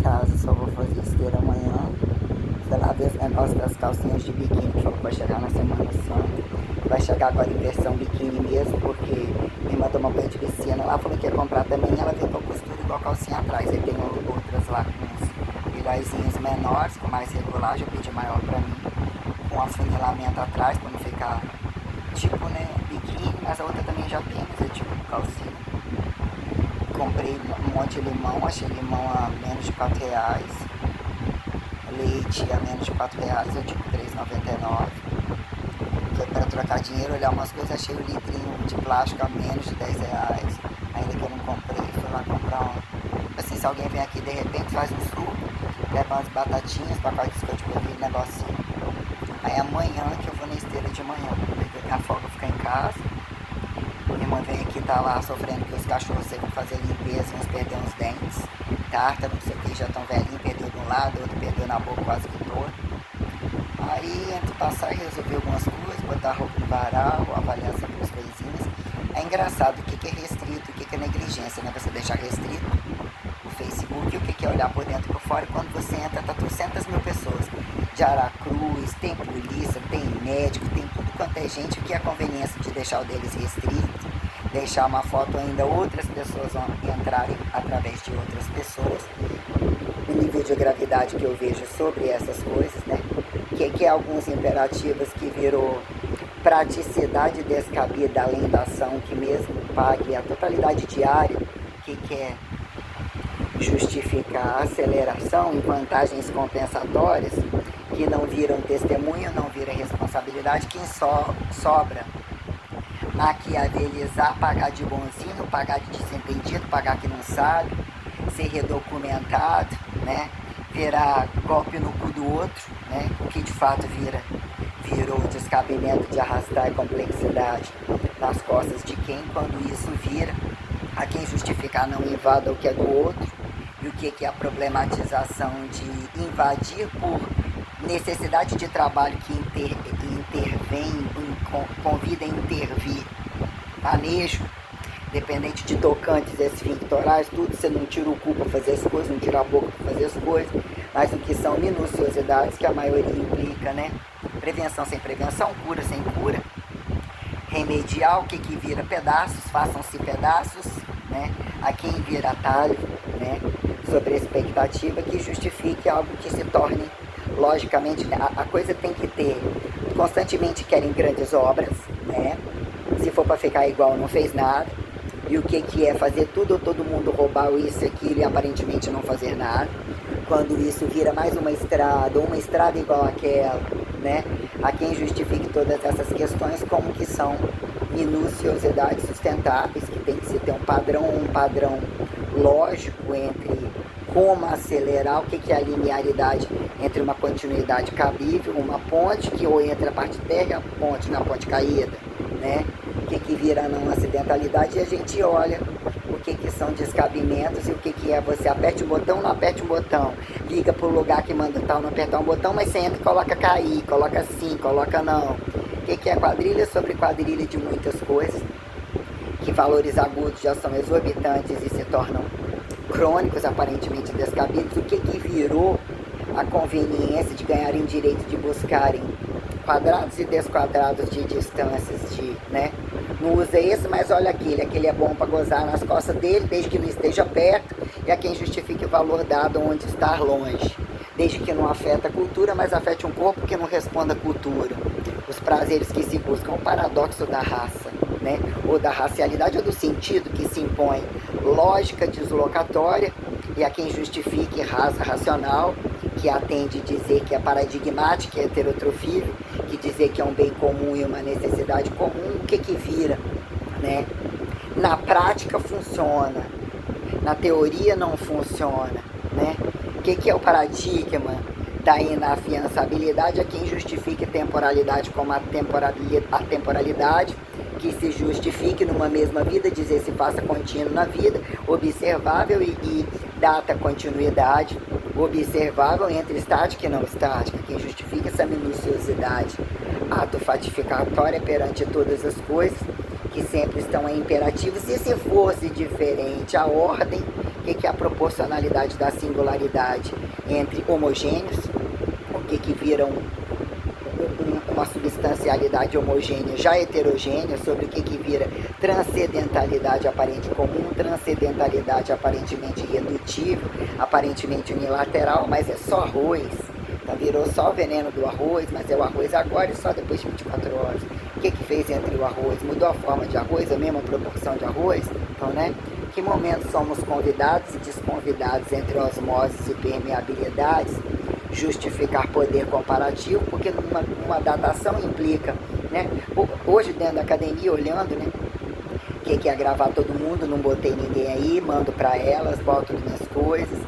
casa, só vou fazer esteira amanhã. Pela vez negócio das calcinhas de biquíni que falou que vai chegar na Semana Santa. Vai chegar agora em versão biquíni mesmo, porque minha irmã tomou banho de piscina lá, falou que ia comprar também, ela veio com a costura igual calcinha atrás. Aí tem outras lá com uns bilharzinhos menores, com mais regulagem, eu pedi maior pra mim, com afunilamento atrás, pra não ficar tipo, né, biquíni, mas a outra também já tem, mas é tipo calcinha. Comprei um monte de limão, achei limão a menos de R$ 4, leite a menos de R$ 4, eu tipo R$ 3,99. Foi para trocar dinheiro, olhar umas coisas, achei o litrinho de plástico a menos de R$ 10, ainda que eu não comprei, fui lá comprar um. Assim, se alguém vem aqui de repente, faz um suco, leva umas batatinhas, pacote de biscoito de polvilho, negocinho. Aí amanhã que eu vou na esteira de manhã, porque minha folga ficar em casa. Minha irmã vem aqui, tá lá sofrendo que os cachorros sempre fazer limpeza, uns perdeu uns dentes, tártaro, não sei o que, já estão velhinhos, perdeu de um lado, outro perdeu na boca quase que todo. Aí, entre passar e resolver algumas coisas, botar a roupa no varal, avaliar sempre as coisinhas. É engraçado o que é restrito, o que é negligência, né? Você deixar restrito o Facebook e o que é olhar por dentro e por fora. E quando você entra, tá 300.000 pessoas. De Aracruz, tem polícia, tem médico, tem tudo quanto é gente. O que é a conveniência de deixar o deles restrito? Deixar uma foto ainda, outras pessoas vão entrarem através de outras pessoas. O nível de gravidade que eu vejo sobre essas coisas, né? Que é alguns imperativos que virou praticidade descabida além da ação, que mesmo pague a totalidade diária, que quer justificar aceleração e vantagens compensatórias, que não viram testemunho, não viram responsabilidade, quem sobra maquiavelizar, pagar de bonzinho, pagar de desentendido, pagar que não sabe, ser redocumentado, né? Virar golpe no cu do outro, né? O que de fato virou descabimento de arrastar a complexidade nas costas de quem, quando isso vira a quem justificar não invada o que é do outro, e o que é a problematização de invadir por necessidade de trabalho que intervém, convida a intervir, manejo, dependente de tocantes esfinctorais, tudo, você não tira o cu para fazer as coisas, não tira a boca para fazer as coisas, mas o que são minuciosidades que a maioria implica, né? Prevenção sem prevenção, cura sem cura, remediar o que vira pedaços, façam-se pedaços, né? A quem vira atalho, né? Sobre a expectativa que justifique algo que se torne, logicamente, né? A coisa tem que ter, constantemente querem grandes obras, né? Se for para ficar igual, não fez nada. E o que é fazer tudo ou todo mundo roubar isso e aquilo e aparentemente não fazer nada. Quando isso vira mais uma estrada, ou uma estrada igual àquela, né? A quem justifique todas essas questões como que são minuciosidades sustentáveis, que tem que se ter um padrão lógico entre como acelerar, o que é a linearidade entre uma continuidade cabível, uma ponte que ou entra a parte terra e a ponte na ponte caída, né? O que vira a não acidentalidade, e a gente olha o que são descabimentos e o que é você aperte um botão, não aperte um botão, liga para o lugar que manda tal, não apertar um botão, mas você entra e coloca cair, coloca sim, coloca não. O que é quadrilha sobre quadrilha de muitas coisas, que valores agudos já são exorbitantes e se tornam crônicos, aparentemente descabidos. O que virou a conveniência de ganharem direito de buscarem quadrados e desquadrados de distâncias, né? Não usa esse, mas olha aquele é bom para gozar nas costas dele, desde que não esteja perto, e a quem justifique o valor dado onde estar longe, desde que não afeta a cultura, mas afete um corpo que não responda à cultura. Os prazeres que se buscam, o paradoxo da raça, né? Ou da racialidade, ou do sentido que se impõe, lógica deslocatória, e a quem justifique raça racional, que atende dizer que é paradigmática, é heterotrofível, que dizer que é um bem comum e uma necessidade comum, o que vira, né? Na prática funciona, na teoria não funciona, né? O que é o paradigma da inafiançabilidade? A quem justifique temporalidade como a temporalidade, que se justifique numa mesma vida, dizer se faça contínuo na vida, observável e data continuidade, observável entre estática e não estática, quem justifica essa minuciosidade, ato fatificatória perante todas as coisas, que sempre estão em imperativos. E se fosse diferente a ordem, o que é a proporcionalidade da singularidade entre homogêneos, o que viram uma substancialidade homogênea já heterogênea, sobre o que vira transcendentalidade aparente comum, transcendentalidade aparentemente irredutível, aparentemente unilateral, mas é só arroz. Então virou só o veneno do arroz, mas é o arroz agora e só depois de 24 horas. O que fez entre o arroz? Mudou a forma de arroz, a mesma proporção de arroz? Então, né? Que momento somos convidados e desconvidados entre osmoses e permeabilidades? Justificar poder comparativo, porque uma datação implica, né? Hoje dentro da academia, olhando, né? O que é gravar todo mundo, não botei ninguém aí, mando para elas, boto as minhas coisas,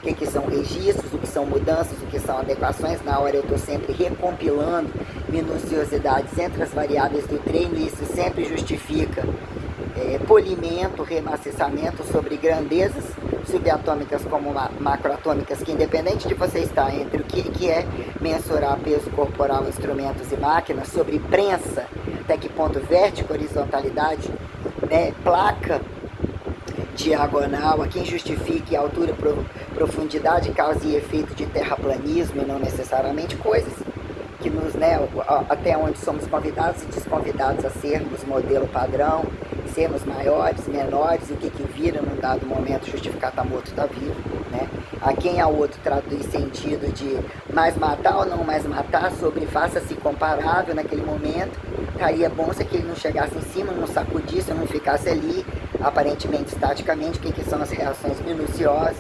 o que são registros, o que são mudanças, o que são adequações. Na hora eu estou sempre recompilando minuciosidades entre as variáveis do treino, e isso sempre justifica polimento, remaciçamento sobre grandezas subatômicas como macroatômicas, que independente de você estar entre o que é mensurar peso corporal, instrumentos e máquinas, sobre prensa, até que ponto vértice, horizontalidade, né, placa diagonal, a quem justifique a altura, profundidade, causa e efeito de terraplanismo, e não necessariamente coisas que nos, né, até onde somos convidados e desconvidados a sermos modelo padrão, sermos maiores, menores, e o que vira num dado momento justificar tá morto, tá vivo, né? A quem a outro traduz sentido de mais matar ou não mais matar, sobre faça-se comparável naquele momento. Estaria bom se aquele não chegasse em cima, não sacudisse, não ficasse ali, aparentemente estaticamente, o que são as reações minuciosas,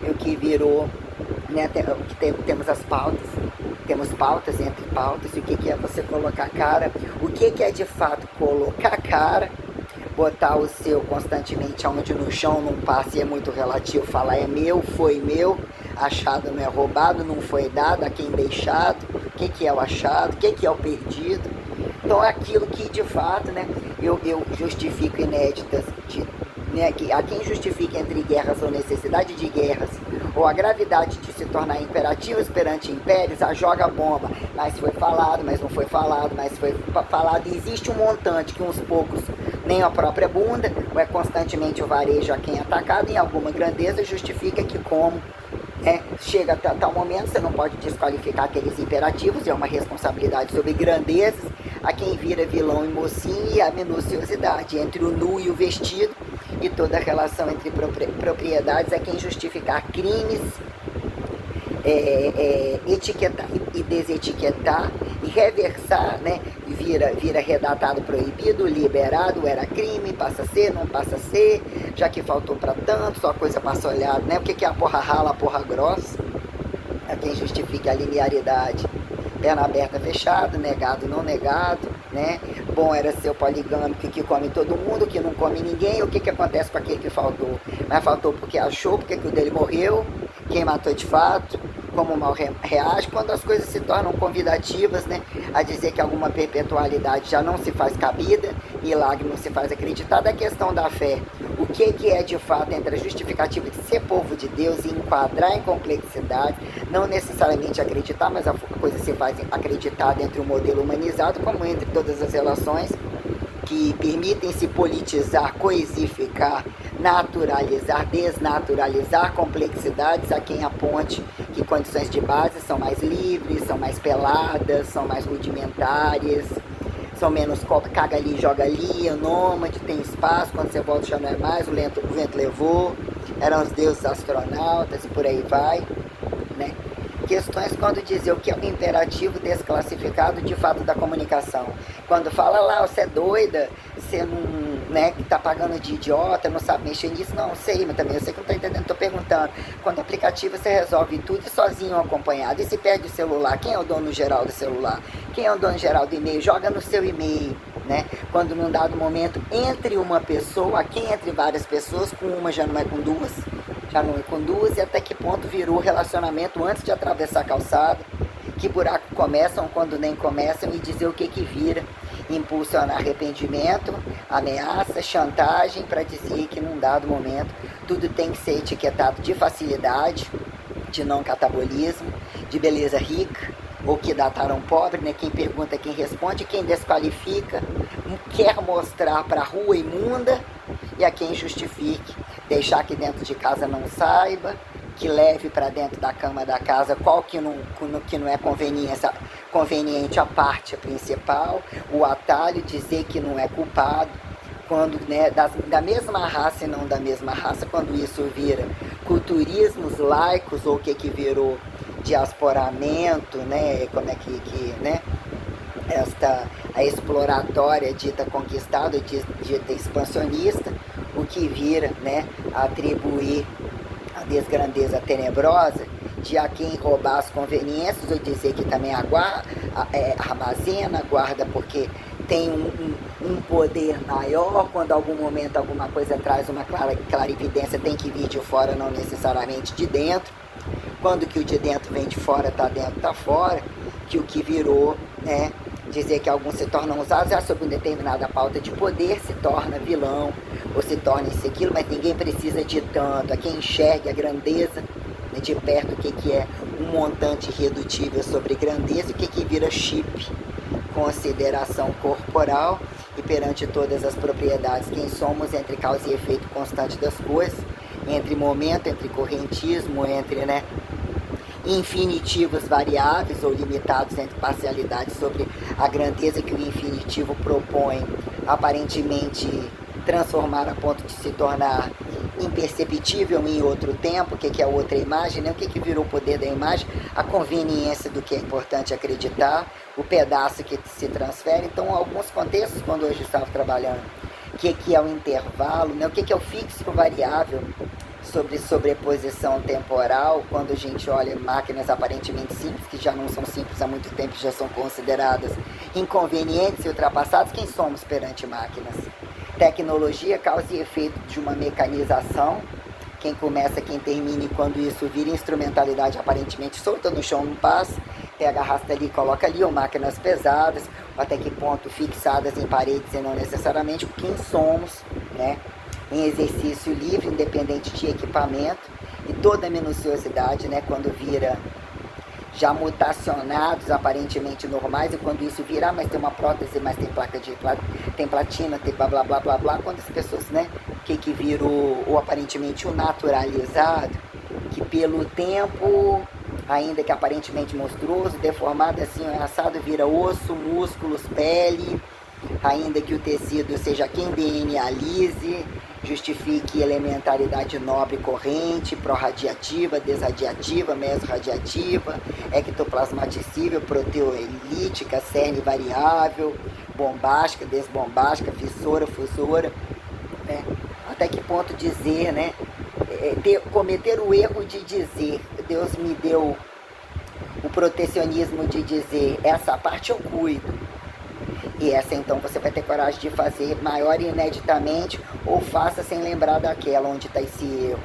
e o que virou, né, temos as pautas. Temos pautas entre pautas, e o que é você colocar a cara, o que é de fato colocar a cara, botar o seu constantemente aonde no chão, num passe é muito relativo, falar é meu, foi meu, achado não é roubado, não foi dado, a quem deixado, o que é o achado, o que é o perdido. Então aquilo que de fato, né, eu justifico inéditas, né, a quem justifica entre guerras ou necessidade de guerras, ou a gravidade de se tornar imperativos perante impérios, a joga a bomba, mas foi falado, mas não foi falado, mas foi falado, e existe um montante que uns poucos nem a própria bunda, ou é constantemente o varejo a quem é atacado, em alguma grandeza justifica que como chega até tal momento, você não pode desqualificar aqueles imperativos, é uma responsabilidade sobre grandezas, a quem vira vilão e mocinho, e a minuciosidade entre o nu e o vestido, e toda a relação entre propriedades, a quem justificar crimes, etiquetar e desetiquetar, e reversar, né? Vira redatado proibido, liberado, era crime, passa a ser, não passa a ser, já que faltou para tanto, só coisa passa olhado, né? O que é a porra rala, a porra grossa? A quem justifica a linearidade, perna aberta, fechado, negado, não negado, né? Bom era ser o poligâmico que come todo mundo, que não come ninguém. O que acontece com aquele que faltou? Mas faltou porque achou, porque que o dele morreu, quem matou de fato, como o mal reage, quando as coisas se tornam convidativas, né, a dizer que alguma perpetualidade já não se faz cabida, milagre não se faz acreditar. Da questão da fé, o que é de fato entre a justificativa de ser povo de Deus e enquadrar em complexidade, não necessariamente acreditar, mas a coisa se faz acreditar dentro de um modelo humanizado, como entre todas as relações que permitem se politizar, coisificar, naturalizar, desnaturalizar complexidades, a quem aponte que condições de base são mais livres, são mais peladas, são mais rudimentares, são menos caga ali, joga ali, é nômade, tem espaço, quando você volta já não é mais, o vento levou, eram os deuses astronautas e por aí vai, né? Questões quando dizer o que é o imperativo desclassificado de fato da comunicação. Quando fala lá, você é doida, você não, né, que tá pagando de idiota, não sabe mexer nisso, não sei, mas também eu sei que não tô entendendo, tô perguntando. Quando aplicativo você resolve tudo sozinho ou acompanhado, e se perde o celular, quem é o dono geral do celular? Quem é o dono geral do e-mail? Joga no seu e-mail, né? Quando num dado momento, entre uma pessoa, quem entre várias pessoas, com uma já não é com duas, já não é com duas, e até que ponto virou relacionamento antes de atravessar a calçada, que buraco começam quando nem começam, e dizer o que vira, impulsionar arrependimento, ameaça, chantagem, para dizer que num dado momento tudo tem que ser etiquetado de facilidade, de não catabolismo, de beleza rica, ou que dataram pobre, né? Quem pergunta, quem responde, quem desqualifica, quer mostrar para a rua imunda, e a quem justifique, deixar que dentro de casa não saiba, que leve para dentro da cama da casa qual que não é conveniente a parte principal, o atalho, dizer que não é culpado, quando, né, da mesma raça e não da mesma raça, quando isso vira culturismos laicos, ou o que virou diasporamento, né, como é que né, a exploratória dita conquistada, dita expansionista, o que vira, né, atribuir a desgrandeza tenebrosa de a quem roubar as conveniências, ou dizer que também armazena, guarda porque tem um poder maior, quando algum momento alguma coisa traz uma clarividência, tem que vir de fora, não necessariamente de dentro. Quando que o de dentro vem de fora, está dentro, está fora, que o que virou, né, dizer que alguns se tornam usados sob uma determinada pauta de poder, se torna vilão, ou se torna isso aquilo, mas ninguém precisa de tanto. A quem enxergue a grandeza, né, de perto, o que é um montante irredutível sobre grandeza, o que vira chip, consideração corporal, e perante todas as propriedades, quem somos entre causa e efeito constante das coisas, entre momento, entre correntismo, entre, né, infinitivos variáveis ou limitados entre parcialidades sobre a grandeza que o infinitivo propõe, aparentemente transformar a ponto de se tornar imperceptível em outro tempo. O que é outra imagem, né? O que virou o poder da imagem? A conveniência do que é importante acreditar, o pedaço que se transfere. Então, alguns contextos, quando hoje estava trabalhando, o que é o intervalo, né? O que é o fixo e o variável, sobre sobreposição temporal, quando a gente olha máquinas aparentemente simples, que já não são simples há muito tempo, já são consideradas inconvenientes e ultrapassadas. Quem somos perante máquinas? Tecnologia, causa e efeito de uma mecanização, quem começa, quem termina, e quando isso vira instrumentalidade aparentemente solta no chão, não passa, pega, arrasta ali, coloca ali, ou máquinas pesadas, ou até que ponto fixadas em paredes e não necessariamente quem somos, né? Em exercício livre, independente de equipamento, e toda a minuciosidade, né, quando vira já mutacionados, aparentemente normais, e quando isso virar, mas tem uma prótese, mas tem placa tem platina, tem blá blá blá blá blá, quando as pessoas, né, que virou, ou aparentemente o naturalizado, que pelo tempo, ainda que aparentemente monstruoso, deformado, assim, assado, vira osso, músculos, pele, ainda que o tecido seja quem DNA-lise, justifique elementaridade nobre corrente, pró-radiativa, desradiativa, mesorradiativa, ectoplasmaticível, proteolítica, cerne variável, bombástica, desbombástica, fissura, fusora, né? Até que ponto dizer, né? Cometer o erro de dizer, Deus me deu o protecionismo de dizer, essa parte eu cuido. E essa então você vai ter coragem de fazer maior e ineditamente, ou faça sem lembrar daquela onde está esse erro.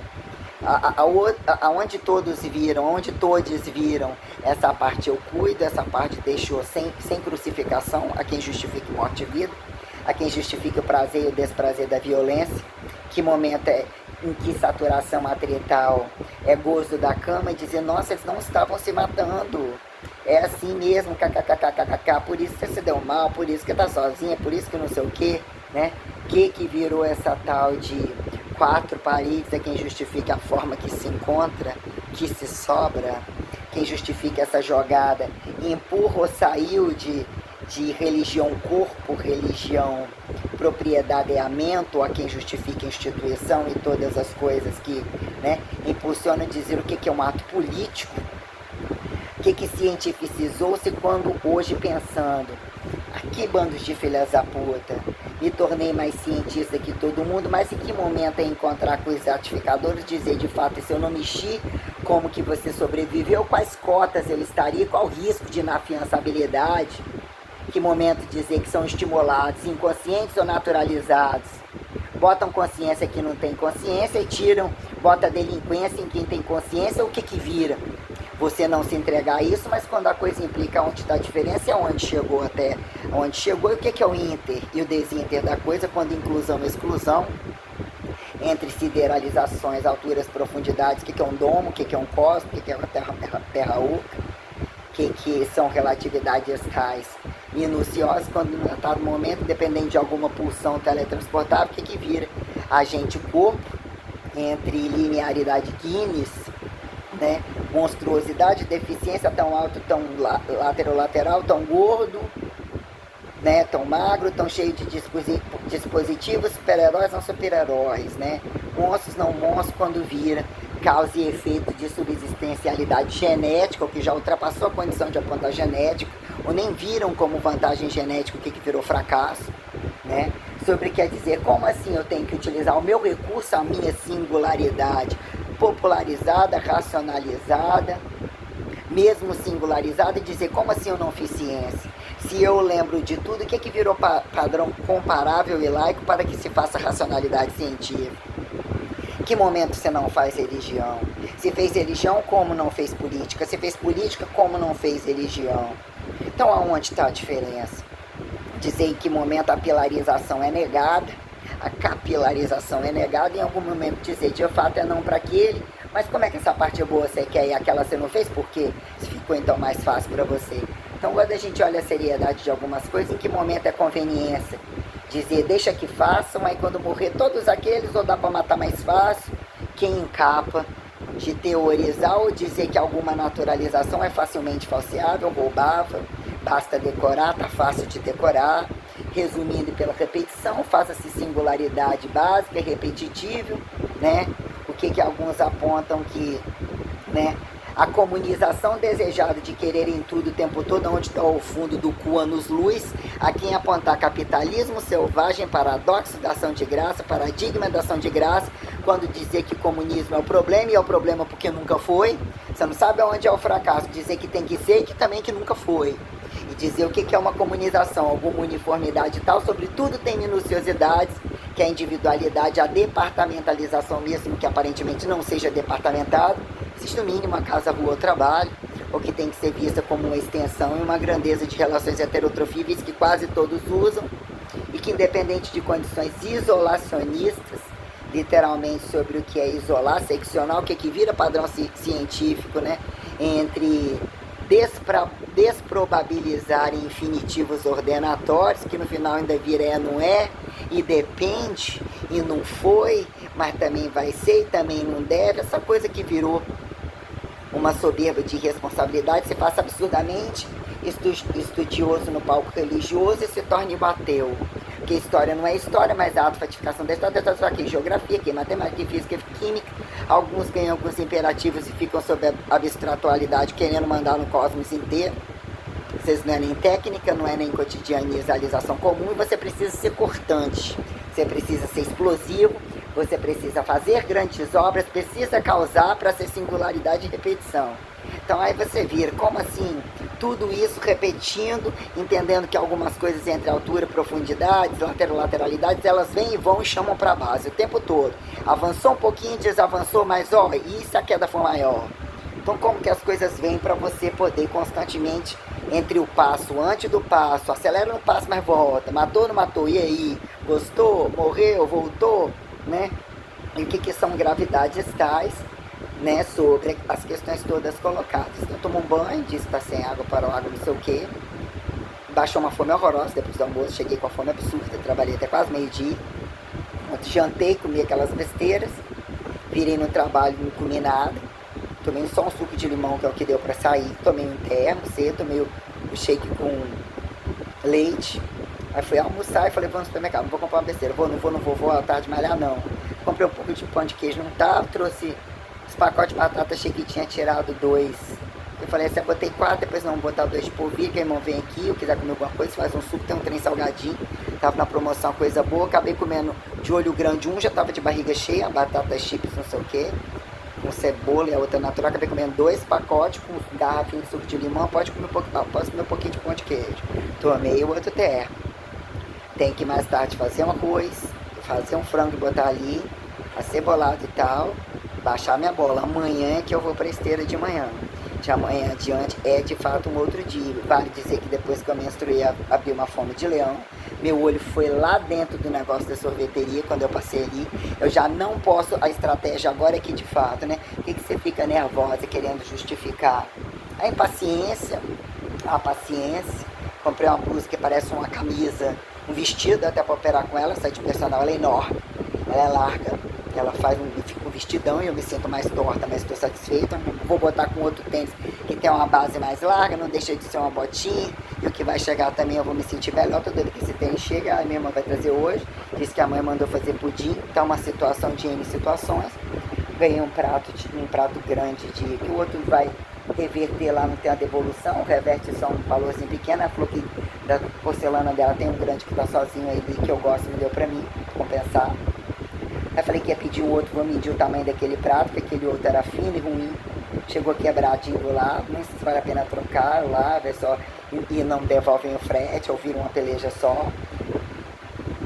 Aonde todos viram, essa parte eu cuido, essa parte deixou sem crucificação, a quem justifique morte e vida, a quem justifique o prazer e o desprazer da violência, que momento é em que saturação atrital é gozo da cama, e dizer, nossa, eles não estavam se matando, é assim mesmo, kkkkkk, por isso que você se deu mal, por isso que tá sozinha, por isso que não sei o que, né? Que virou essa tal de quatro paredes, é quem justifica a forma que se encontra, que se sobra, quem justifica essa jogada, empurra ou saiu de religião corpo, religião propriedadeamento, a quem justifica a instituição e todas as coisas que, né, impulsionam a dizer o que é um ato político, que cientificizou-se quando hoje pensando, aqui bandos de filhas da puta, me tornei mais cientista que todo mundo, mas em que momento é encontrar com os ratificadores, dizer de fato, se eu não mexi, como que você sobreviveu, quais cotas eu estaria, qual o risco de inafiançabilidade, que momento dizer que são estimulados, inconscientes ou naturalizados, botam consciência que não tem consciência e tiram, bota delinquência em quem tem consciência, o que vira? Você não se entregar a isso, mas quando a coisa implica onde está a diferença, é onde chegou até onde chegou, e o que é o inter e o desinter da coisa, quando inclusão e exclusão, entre sideralizações, alturas, profundidades, o que é um domo, o que é um cosmos, o que é uma terra oca, que são relatividades tais minuciosos, quando em determinado momento, dependendo de alguma pulsão teletransportável, o que vira? Agente corpo, entre linearidade Guinness, né? Monstruosidade, deficiência, tão alto, tão lateral, tão gordo, né? Tão magro, tão cheio de dispositivos, super-heróis não super-heróis, né? Monstros não monstros, quando vira causa e efeito de subsistencialidade genética, o que já ultrapassou a condição de apontar genética, ou nem viram como vantagem genética o que virou fracasso, né? Sobre quer dizer, como assim eu tenho que utilizar o meu recurso, a minha singularidade, popularizada, racionalizada, mesmo singularizada, e dizer como assim eu não fiz ciência? Se eu lembro de tudo, o que virou padrão comparável e laico para que se faça racionalidade científica? Que momento você não faz religião? Se fez religião, como não fez política? Se fez política, como não fez religião? Então aonde está a diferença? Dizer em que momento a pilarização é negada, a capilarização é negada, em algum momento dizer de fato é não para aquele, mas como é que essa parte boa você quer e aquela você não fez? Por quê? Ficou então mais fácil para você. Então quando a gente olha a seriedade de algumas coisas, em que momento é conveniência? Dizer, deixa que façam, aí quando morrer todos aqueles, ou dá para matar mais fácil, quem encapa de teorizar ou dizer que alguma naturalização é facilmente falseável, roubável, basta decorar, tá fácil de decorar, resumindo pela repetição, faça-se singularidade básica, repetitível, né? O que alguns apontam que, né? A comunização desejada de querer em tudo o tempo todo, onde está o fundo do cu anos-luz, a quem apontar capitalismo selvagem, paradoxo da ação de graça, paradigma da ação de graça, quando dizer que comunismo é o problema, e é o problema porque nunca foi, você não sabe aonde é o fracasso, dizer que tem que ser e que também que nunca foi. E dizer o que é uma comunização, alguma uniformidade e tal, sobretudo tem minuciosidades, que é a individualidade, a departamentalização mesmo, que aparentemente não seja departamentado, existe no mínimo a casa, rua ou trabalho, ou que tem que ser vista como uma extensão e uma grandeza de relações heterotrofíveis que quase todos usam, e que independente de condições isolacionistas, literalmente sobre o que é isolar, seccionar, o que vira padrão científico, né, entre desprobabilizar infinitivos ordenatórios, que no final ainda vira é, não é, e depende, e não foi, mas também vai ser e também não deve, essa coisa que virou uma soberba de irresponsabilidade, se passa absurdamente estudioso no palco religioso e se torna ateu. Porque história não é história, mas a auto-fatificação da história está aqui, geografia, aqui, matemática, física e química. Alguns ganham alguns imperativos e ficam sob a abstratualidade, querendo mandar no cosmos inteiro. Vocês não é nem técnica, não é nem cotidianização comum, e você precisa ser cortante, você precisa ser explosivo, você precisa fazer grandes obras, precisa causar para ser singularidade e repetição. Então aí você vira, como assim? Tudo isso repetindo, entendendo que algumas coisas entre altura, profundidades, lateralidades, elas vêm e vão e chamam para a base o tempo todo. Avançou um pouquinho, desavançou, mas ó, e se a queda for maior? Então como que as coisas vêm para você poder constantemente, entre o passo, antes do passo, acelera no passo, mas volta, matou, não matou, e aí? Gostou? Morreu? Voltou? Né? E o que são gravidades tais, né, sobre as questões todas colocadas. Então tomou um banho, disse que está sem água, parou água, não sei o que, baixou uma fome horrorosa depois do almoço, cheguei com a fome absurda, trabalhei até quase meio-dia, jantei, comi aquelas besteiras, virei no trabalho, não comi nada, tomei só um suco de limão, que é o que deu para sair, tomei um termo cedo, tomei o shake com leite. Aí fui almoçar e falei, vou no supermercado, não vou comprar uma besteira, não vou à tarde malhar não. Comprei um pouco de pão de queijo, não tava, trouxe os pacotes de batata, achei que tinha tirado 2. Eu falei assim, eu botei 4, depois não, vou botar 2 de polvilho, que irmão vem aqui, eu quiser comer alguma coisa, faz um suco, tem um trem salgadinho, tava na promoção, coisa boa, acabei comendo de olho grande, já tava de barriga cheia, batata chips, não sei o que, com cebola e a outra natural, acabei comendo 2 pacotes com garrafinha de suco de limão, posso comer um pouquinho de pão de queijo. Tomei o outro termo. Tem que mais tarde fazer um arroz, fazer um frango e botar ali, acebolado e tal, baixar minha bola. Amanhã é que eu vou para a esteira de manhã. De amanhã adiante é de fato um outro dia. Vale dizer que depois que eu menstruei, abri uma fome de leão. Meu olho foi lá dentro do negócio da sorveteria, quando eu passei ali. Eu já não posso, a estratégia agora é que de fato, né? O que você fica nervosa querendo justificar? A impaciência, a paciência, Comprei uma blusa que parece uma camisa, um vestido até para operar com ela, essa de personal, ela é enorme, ela é larga, ela fica um vestidão e eu me sinto mais torta, mas estou satisfeita. Vou botar com outro tênis que tem uma base mais larga, não deixa de ser uma botinha, e o que vai chegar também eu vou me sentir melhor. Tô doido que esse tênis chega, a minha irmã vai trazer hoje, disse que a mãe mandou fazer pudim, tá uma situação de N situações. Ganhei um prato grande de que o outro vai reverter lá, não tem a devolução, reverte só um valorzinho pequeno. Ela falou que da porcelana dela tem um grande que tá sozinho aí, que eu gosto, me deu pra mim, compensar. Aí falei que ia pedir o outro, vou medir o tamanho daquele prato, porque aquele outro era fino e ruim, chegou quebradinho do lado, não sei se vale a pena trocar lá, ver só, e não devolvem o frete, ou viram uma peleja só.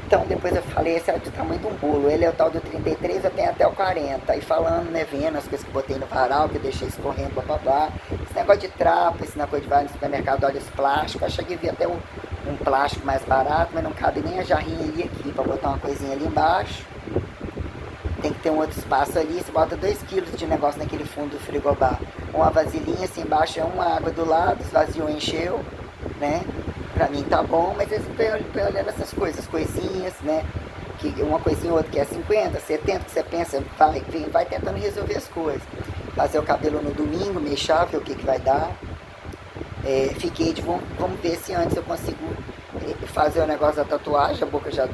Então depois eu falei, esse é o tamanho de um bolo, ele é o tal do 33, eu tenho até o 40, e falando, né, vendo as coisas que eu botei no varal, que eu deixei escorrendo, bababá, esse negócio de trapo, esse negócio de vai no supermercado, olha os plásticos, eu cheguei a ver até um plástico mais barato, mas não cabe nem a jarrinha ali aqui, pra botar uma coisinha ali embaixo, tem que ter um outro espaço ali, você bota 2 kg de negócio naquele fundo do frigobar, uma vasilhinha assim embaixo, é uma água do lado, esvaziou, encheu, né? Pra mim tá bom, mas eu fico olhando essas coisas, coisinhas, né? Que uma coisinha ou outra que é 50, 70, que você pensa, vai tentando resolver as coisas. Fazer o cabelo no domingo, mexer, ver o que vai dar. Fiquei de, vamos ver se antes eu consigo fazer o negócio da tatuagem, a boca já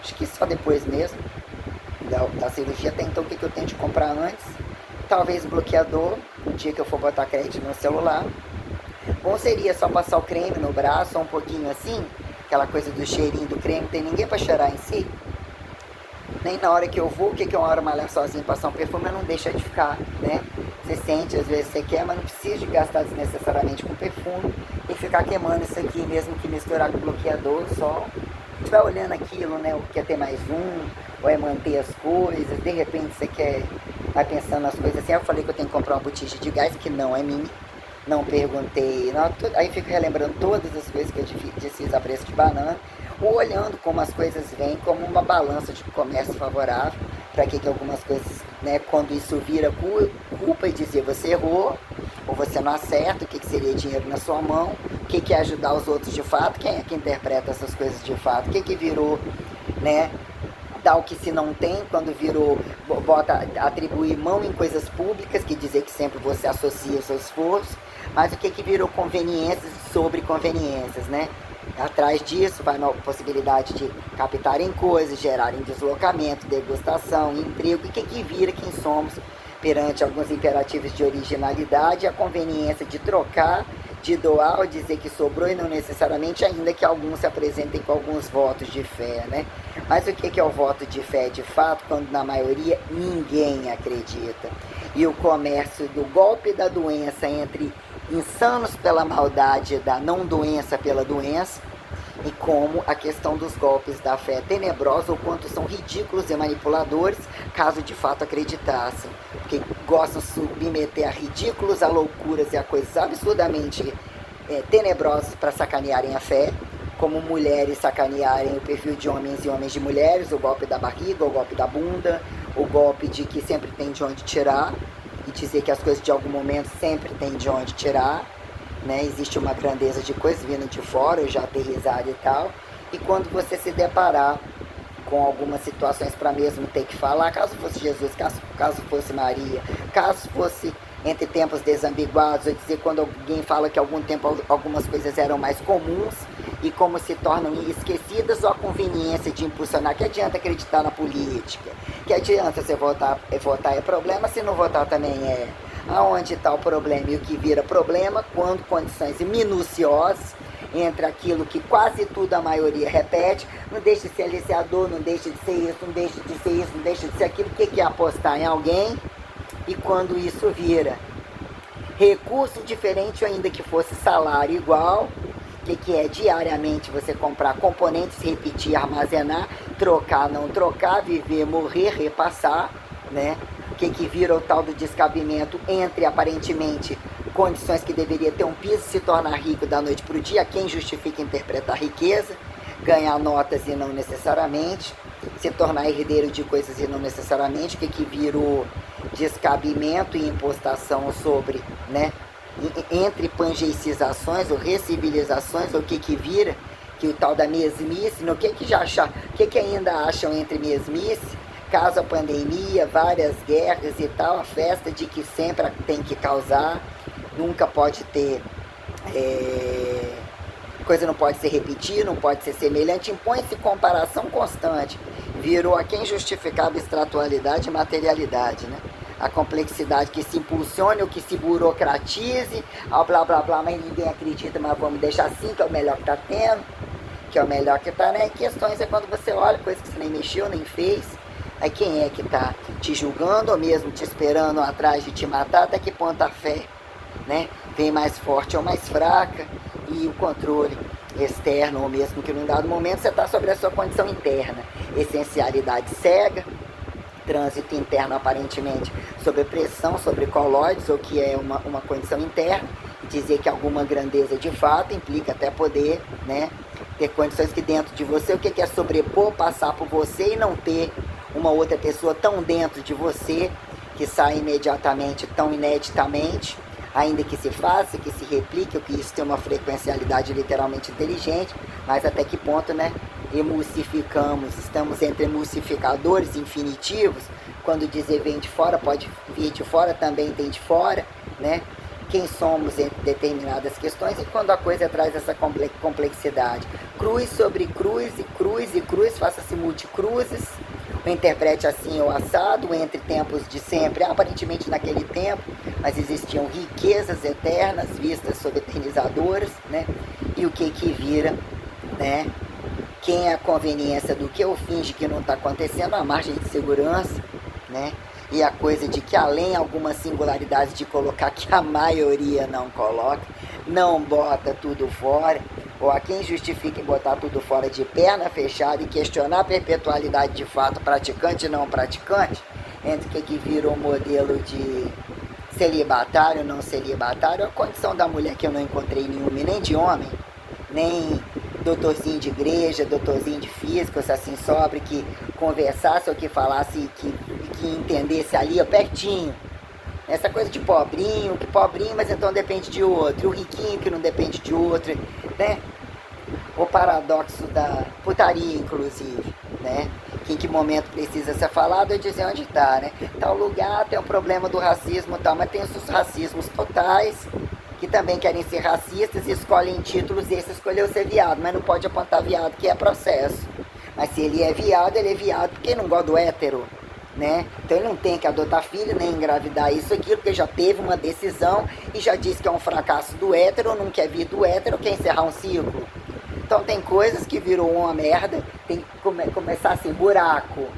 acho que só depois mesmo da cirurgia. Até então o que eu tenho de comprar antes? Talvez bloqueador, no dia que eu for botar crédito no celular. Bom seria só passar o creme no braço, um pouquinho assim, aquela coisa do cheirinho do creme, tem ninguém para cheirar em si. Nem na hora que eu vou, que uma hora malhar sozinho, passar um perfume, mas não deixa de ficar, né? Você sente, às vezes você quer, mas não precisa de gastar desnecessariamente com perfume e ficar queimando isso aqui, mesmo que misturar com bloqueador só. Você vai olhando aquilo, né? Ou quer ter mais um, ou é manter as coisas, de repente você vai pensando nas coisas assim. Eu falei que eu tenho que comprar uma botija de gás, que não é minha. Não perguntei, não, aí fico relembrando todas as coisas que eu fiz a preço de banana, ou olhando como as coisas vêm, como uma balança de comércio favorável, para que algumas coisas, né, quando isso vira culpa e dizer você errou, ou você não acerta, o que seria dinheiro na sua mão, o que é ajudar os outros de fato, quem é que interpreta essas coisas de fato, o que virou, né, dar o que se não tem, quando virou, atribuir mão em coisas públicas, que dizer que sempre você associa o seu esforço, mas o que virou conveniências sobre conveniências, né? Atrás disso vai na possibilidade de captarem coisas, gerarem deslocamento, degustação, emprego, e que vira quem somos perante alguns imperativos de originalidade, a conveniência de trocar, de doar ou dizer que sobrou, e não necessariamente, ainda que alguns se apresentem com alguns votos de fé, né? Mas o que é o voto de fé de fato, quando na maioria ninguém acredita? E o comércio do golpe da doença entre insanos pela maldade da não doença pela doença, e como a questão dos golpes da fé é tenebrosa, ou quanto são ridículos e manipuladores, caso de fato acreditassem, porque gostam de submeter a ridículos, a loucuras e a coisas absurdamente tenebrosas para sacanearem a fé, como mulheres sacanearem o perfil de homens e homens de mulheres, o golpe da barriga, o golpe da bunda, o golpe de que sempre tem de onde tirar, e dizer que as coisas de algum momento sempre tem de onde tirar, né? Existe uma grandeza de coisas vindo de fora, eu já aterrissado e tal, e quando você se deparar com algumas situações para mesmo ter que falar, caso fosse Jesus, caso fosse Maria, caso fosse entre tempos desambiguados, ou dizer quando alguém fala que há algum tempo algumas coisas eram mais comuns e como se tornam esquecidas, ou a conveniência de impulsionar. Que adianta acreditar na política? Que adianta você votar é problema, se não votar também é? Aonde está o problema? E o que vira problema quando condições minuciosas entre aquilo que quase tudo a maioria repete, não deixa de ser aliciador, não deixa de ser isso, não deixa de ser isso, não deixa de ser aquilo, o que é apostar em alguém? E quando isso vira recurso diferente, ou ainda que fosse salário igual, o que é diariamente você comprar componentes, repetir, armazenar, trocar, não trocar, viver, morrer, repassar, né? O que vira o tal do descabimento entre, aparentemente, condições que deveria ter um piso, se tornar rico da noite para o dia, quem justifica interpretar riqueza, ganhar notas e não necessariamente, se tornar herdeiro de coisas e não necessariamente, o que vira o descabimento e impostação sobre, né, entre pangeicizações ou recivilizações, o que vira, que o tal da mesmice, no que já acham, o que ainda acham entre mesmice, caso a pandemia, várias guerras e tal, a festa de que sempre tem que causar, nunca pode ter, coisa não pode ser repetida, não pode ser semelhante, impõe-se comparação constante, virou a quem justificar a abstratualidade e materialidade, né? A complexidade que se impulsione ou que se burocratize, ao blá blá blá, mas ninguém acredita, mas vamos deixar assim, que é o melhor que está tendo, que é o melhor que está, né? E questões é quando você olha coisas que você nem mexeu, nem fez, aí quem é que está te julgando ou mesmo te esperando atrás de te matar, até que ponto a fé, né, vem mais forte ou mais fraca, e o controle externo, ou mesmo que num dado momento você está sobre a sua condição interna, essencialidade cega, trânsito interno aparentemente sobre pressão, sobre colóides, ou que é uma condição interna, dizer que alguma grandeza de fato implica até poder, né, ter condições que dentro de você, o que é sobrepor, passar por você e não ter uma outra pessoa tão dentro de você, que sai imediatamente, tão ineditamente, ainda que se faça, que se replique, ou que isso tem uma frequencialidade literalmente inteligente, mas até que ponto, né, emulsificamos, estamos entre emulsificadores infinitivos, quando dizer vem de fora, pode vir de fora, também tem de fora, né? Quem somos em determinadas questões, e quando a coisa traz essa complexidade. Cruz sobre cruz, e cruz, faça-se multicruzes, o interprete assim ou assado, entre tempos de sempre, aparentemente naquele tempo, mas existiam riquezas eternas, vistas sob eternizadoras, né? E o que vira, né? Quem é a conveniência do que ou finge que não está acontecendo, a margem de segurança, né? E a coisa de que além algumas singularidades de colocar que a maioria não coloca, não bota tudo fora, ou a quem justifica em botar tudo fora de perna fechada e questionar a perpetualidade de fato praticante e não praticante, entre o que virou modelo de celibatário, não celibatário, a condição da mulher que eu não encontrei nenhuma, nem de homem, nem doutorzinho de igreja, doutorzinho de física, assim, sobre que conversasse ou que falasse, que entendesse ali, ó, pertinho. Essa coisa de pobrinho, mas então depende de outro, e o riquinho que não depende de outro, né? O paradoxo da putaria, inclusive, né? Que em que momento precisa ser falado, eu dizer onde está, né? Tal lugar tem o problema do racismo, tal, mas tem os racismos totais, que também querem ser racistas e escolhem títulos, e esse escolheu ser viado, mas não pode apontar viado, que é processo. Mas se ele é viado porque não gosta do hétero, né? Então ele não tem que adotar filho, nem engravidar isso, aquilo, porque já teve uma decisão e já disse que é um fracasso do hétero, não quer vir do hétero, quer encerrar um ciclo. Então tem coisas que virou uma merda, tem que começar assim, buraco.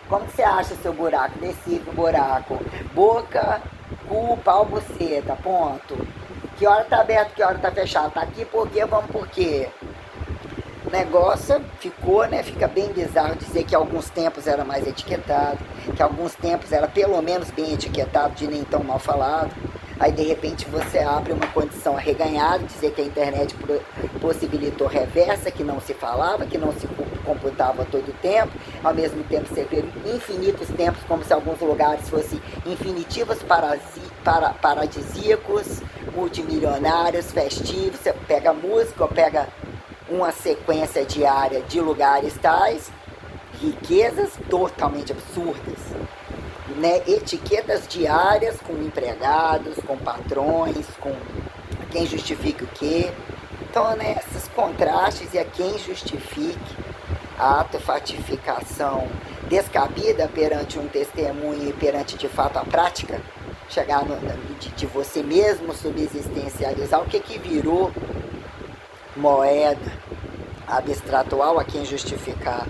Como que você acha seu buraco? Decifra o buraco. Boca, cu, pau, buceta, ponto. Que hora tá aberto, que hora tá fechado? Tá aqui por quê? Vamos por quê? O negócio ficou, né? Fica bem bizarro dizer que alguns tempos era mais etiquetado, que alguns tempos era pelo menos bem etiquetado, de nem tão mal falado. Aí de repente você abre uma condição arreganhada, dizer que a internet possibilitou reversa, que não se falava, que não se computava todo o tempo, ao mesmo tempo você vê infinitos tempos, como se alguns lugares fossem infinitivos paradisíacos, multimilionários, festivos, você pega música ou pega uma sequência diária de lugares tais, riquezas totalmente absurdas, né? Etiquetas diárias com empregados, com patrões, com quem justifique o quê. Então, né, esses contrastes, e a quem justifique a autofatificação descabida perante um testemunho e perante de fato a prática, chegar de você mesmo subsistencializar o que virou moeda abstratual, a quem justificar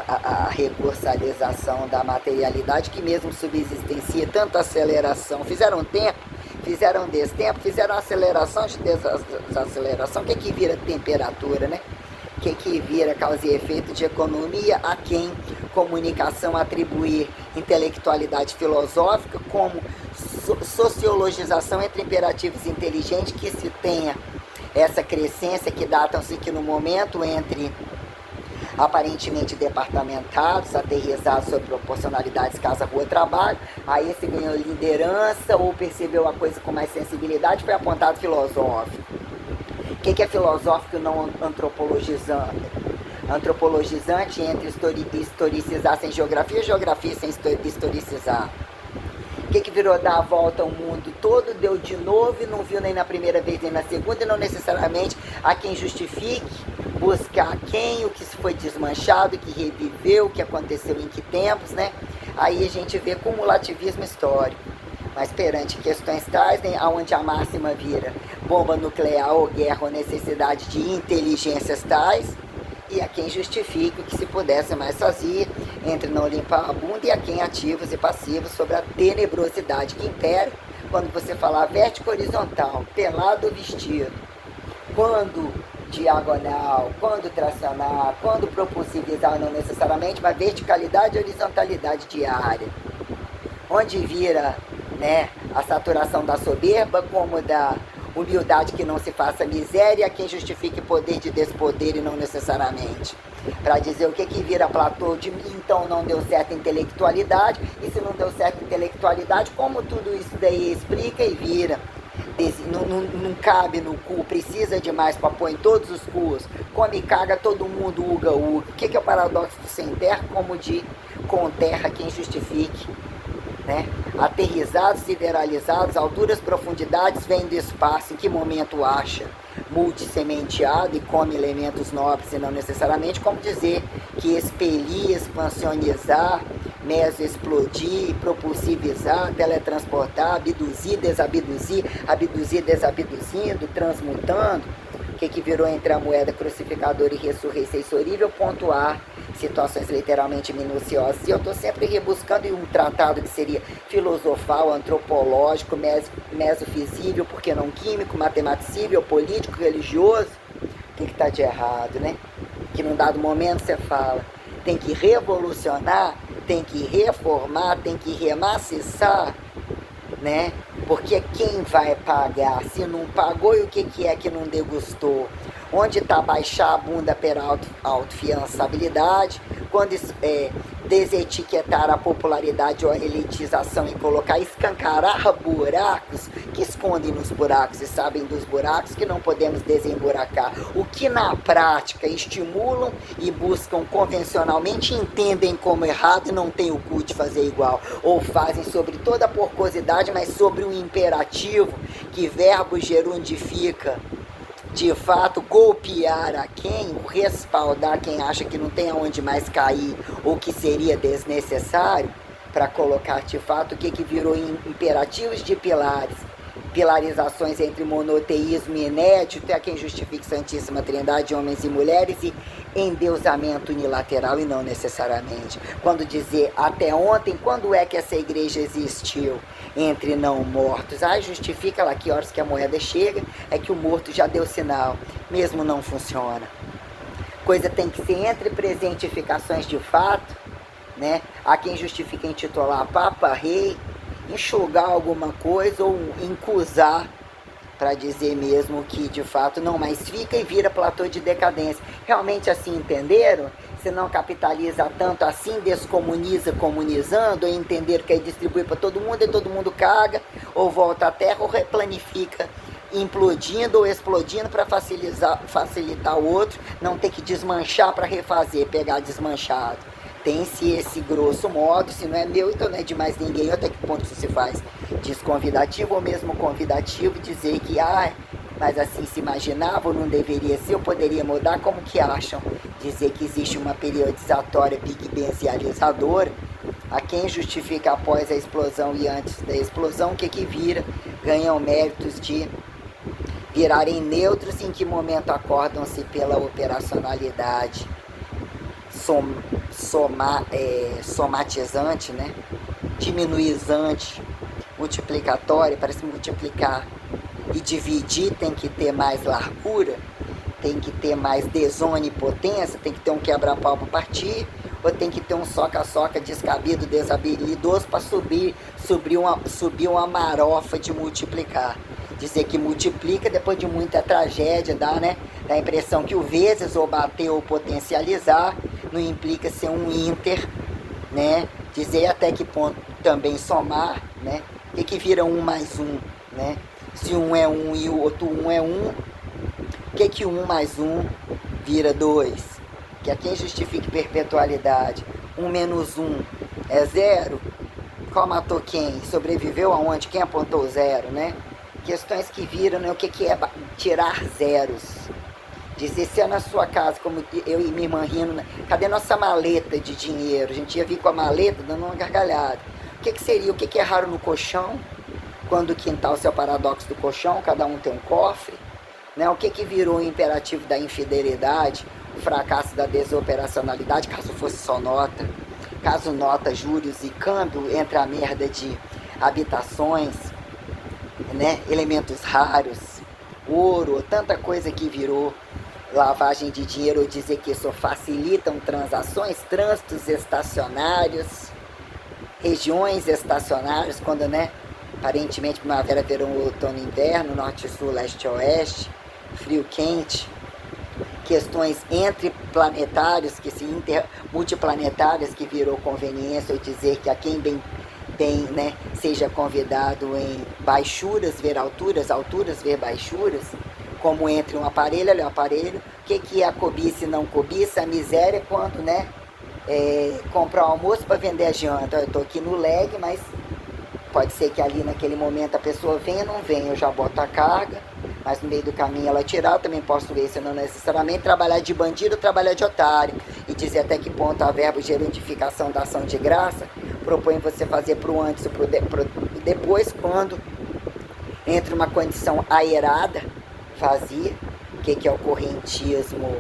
a recursalização da materialidade, que mesmo subsistencia tanta aceleração, fizeram tempo, fizeram destempo, fizeram aceleração de desaceleração, o que vira temperatura, né? O que vira causa e efeito de economia, a quem comunicação atribuir intelectualidade filosófica como sociologização entre imperativos inteligentes, que se tenha essa crescência que datam-se que no momento entre aparentemente departamentados, aterrizados sobre proporcionalidades casa, rua, trabalho. Aí esse ganhou liderança ou percebeu a coisa com mais sensibilidade, foi apontado filosófico. O que é filosófico não antropologizante? Antropologizante entre historicizar sem geografia, geografia sem historicizar. O que virou dar a volta ao mundo todo, deu de novo e não viu nem na primeira vez nem na segunda, e não necessariamente a quem justifique, buscar quem, o que foi desmanchado, o que reviveu, o que aconteceu em que tempos, né? Aí a gente vê cumulativismo histórico. Mas perante questões tais, né, onde a máxima vira bomba nuclear ou guerra ou necessidade de inteligências tais, e a quem justifique o que se pudesse mais fazer, entre não limpar a bunda, e a quem ativos e passivos sobre a tenebrosidade que impera quando você falar vertical horizontal, pelado ou vestido, quando diagonal, quando tracionar, quando propulsivizar, não necessariamente, mas verticalidade e horizontalidade diária, onde vira, né, a saturação da soberba como da humildade que não se faça miséria, quem justifique poder de despoder e não necessariamente. Para dizer o que vira platô de então não deu certo intelectualidade, e se não deu certo intelectualidade, como tudo isso daí explica e vira. Não cabe no cu, precisa demais para pôr em todos os cus, come e caga todo mundo, uga. O que é o paradoxo do sem terra, como de com terra quem justifique, né? Aterrizados, sideralizados, alturas, profundidades, vem do espaço, em que momento acha? Multissementeado e come elementos nobres, e não necessariamente como dizer que expelir, expansionizar, mesoexplodir, propulsivizar, teletransportar, abduzir, desabduzir, abduzir, desabduzindo, transmutando. O que virou entre a moeda crucificadora e ressurreição exorível, pontuar situações literalmente minuciosas. E eu estou sempre rebuscando em um tratado que seria filosofal, antropológico, mesofisível, porque não químico, matematicível, político, religioso. O que está de errado, né? Que num dado momento você fala, tem que revolucionar, tem que reformar, tem que remaciçar, né? Porque quem vai pagar? Se não pagou, e o que é que não degustou? Onde está baixar a bunda pela autofiançabilidade? Quando desetiquetar a popularidade ou a elitização e colocar, escancarar buracos que escondem nos buracos e sabem dos buracos que não podemos desemburacar. O que na prática estimulam e buscam convencionalmente, entendem como errado e não tem o cu de fazer igual. Ou fazem sobre toda a porcosidade, mas sobre o imperativo que verbo gerundifica. De fato, golpear a quem, respaldar quem acha que não tem aonde mais cair ou que seria desnecessário, para colocar de fato o que virou imperativos de pilares, pilarizações entre monoteísmo inédito, a quem justifica Santíssima Trindade, homens e mulheres, e endeusamento unilateral e não necessariamente. Quando dizer até ontem, quando é que essa igreja existiu? Entre não mortos. Justifica lá que horas que a moeda chega, é que o morto já deu sinal, mesmo não funciona. Coisa tem que ser entre presentificações de fato, né? Há quem justifica intitular Papa, Rei, enxugar alguma coisa ou encusar, para dizer mesmo que de fato não mais fica e vira platô de decadência. Realmente assim entenderam? Se não capitaliza tanto assim, descomuniza comunizando, ou entender que aí distribui para todo mundo e todo mundo caga, ou volta à terra, ou replanifica, implodindo ou explodindo para facilitar o outro, não ter que desmanchar para refazer, pegar desmanchado. Tem-se esse grosso modo, se não é meu, então não é de mais ninguém. Até que ponto isso se faz desconvidativo ou mesmo convidativo, dizer que, mas assim se imaginava ou não deveria ser, ou poderia mudar, como que acham? Dizer que existe uma periodizatória big benzializadora, a quem justifica após a explosão e antes da explosão, o que vira? Ganham méritos de virarem neutros, em que momento acordam-se pela operacionalidade somatizante, né? Diminuizante, multiplicatória, para se multiplicar e dividir tem que ter mais largura, tem que ter mais desonipotência, tem que ter um quebra-pau para partir, ou tem que ter um soca-soca descabido, desabilidoso para subir uma marofa de multiplicar. Dizer que multiplica depois de muita tragédia, dá, né? Dá a impressão que o vezes ou bater ou potencializar não implica ser um inter, né? Dizer até que ponto também somar, né? O que vira 1 mais 1, né? Se um é 1 e o outro 1 é 1, o que 1 mais 1 vira 2? Que é quem justifique perpetualidade. 1 menos 1 é 0. Qual matou quem? Sobreviveu aonde? Quem apontou 0, né? Questões que viram, né? O que é tirar zeros. Dizer, se é na sua casa, como eu e minha irmã rindo, né? Cadê nossa maleta de dinheiro? A gente ia vir com a maleta dando uma gargalhada. O que seria? O que é raro no colchão? Quando o quintal, se é o paradoxo do colchão, cada um tem um cofre. Né? O que virou o imperativo da infidelidade, o fracasso da desoperacionalidade, caso fosse só nota, caso nota, juros e câmbio, entre a merda de habitações, né? Elementos raros, ouro, tanta coisa que virou lavagem de dinheiro, ou dizer que isso facilitam transações, trânsitos estacionários, regiões estacionárias, quando, né? Aparentemente primavera, verão, outono, inverno, norte, sul, leste, oeste, frio, quente, questões entre planetários, que se multiplanetárias, que virou conveniência, ou dizer que a quem bem, né, seja convidado em baixuras ver alturas, alturas ver baixuras, como entre um aparelho, olha o aparelho, o que é a cobiça e não cobiça, a miséria quando, né, comprar o almoço para vender a janta. Eu estou aqui no leg, mas pode ser que ali naquele momento a pessoa venha ou não venha, eu já boto a carga, mas no meio do caminho ela tirar, eu também posso ver se não necessariamente trabalhar de bandido ou trabalhar de otário, e dizer até que ponto a verbo gerundificação da ação de graça propõe você fazer pro antes ou pro depois, quando entre uma condição aerada, vazia, que é o correntismo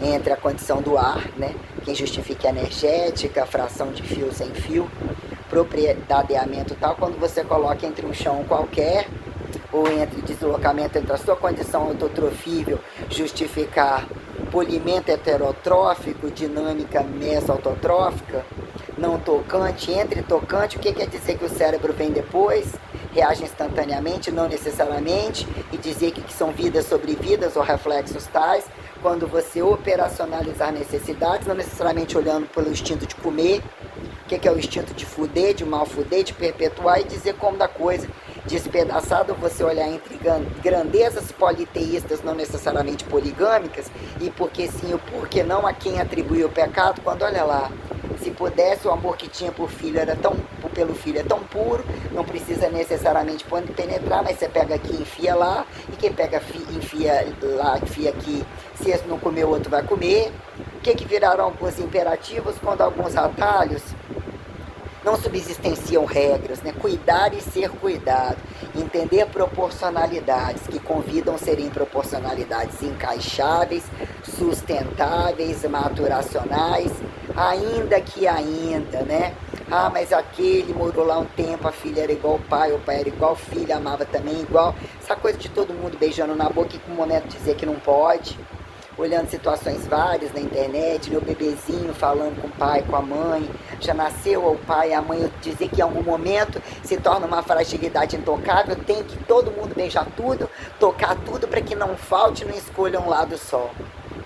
entre a condição do ar, né? Quem justifica a energética, a fração de fio sem fio, propriedadeamento tal, quando você coloca entre um chão qualquer, ou entre deslocamento entre a sua condição autotrofível, justificar polimento heterotrófico, dinâmica mesoautotrófica, não tocante, entre tocante, o que quer dizer que o cérebro vem depois, reage instantaneamente, não necessariamente, e dizer que são vidas sobre vidas ou reflexos tais, quando você operacionalizar necessidades, não necessariamente olhando pelo instinto de comer, o que é o instinto de fuder, de mal fuder, de perpetuar, e dizer como da coisa despedaçado, você olhar entre grandezas politeístas, não necessariamente poligâmicas, e porque sim ou porque não, a quem atribui o pecado, quando olha lá, se pudesse, o amor que tinha por filho pelo filho é tão puro, não precisa necessariamente penetrar, mas você pega aqui e enfia lá, e quem pega enfia lá, enfia aqui, se esse não comer, o outro vai comer. O que viraram alguns imperativos quando alguns atalhos não subsistenciam regras, né? Cuidar e ser cuidado, entender proporcionalidades que convidam a serem proporcionalidades encaixáveis, sustentáveis, maturacionais, ainda, né? Ah, mas aquele morou lá um tempo, a filha era igual ao pai, o pai era igual ao filho, amava também igual. Essa coisa de todo mundo beijando na boca e com um momento dizer que não pode. Olhando situações várias na internet, meu bebezinho falando com o pai, com a mãe, já nasceu o pai, a mãe, dizer que em algum momento se torna uma fragilidade intocável, tem que todo mundo beijar tudo, tocar tudo para que não falte, não escolha um lado só.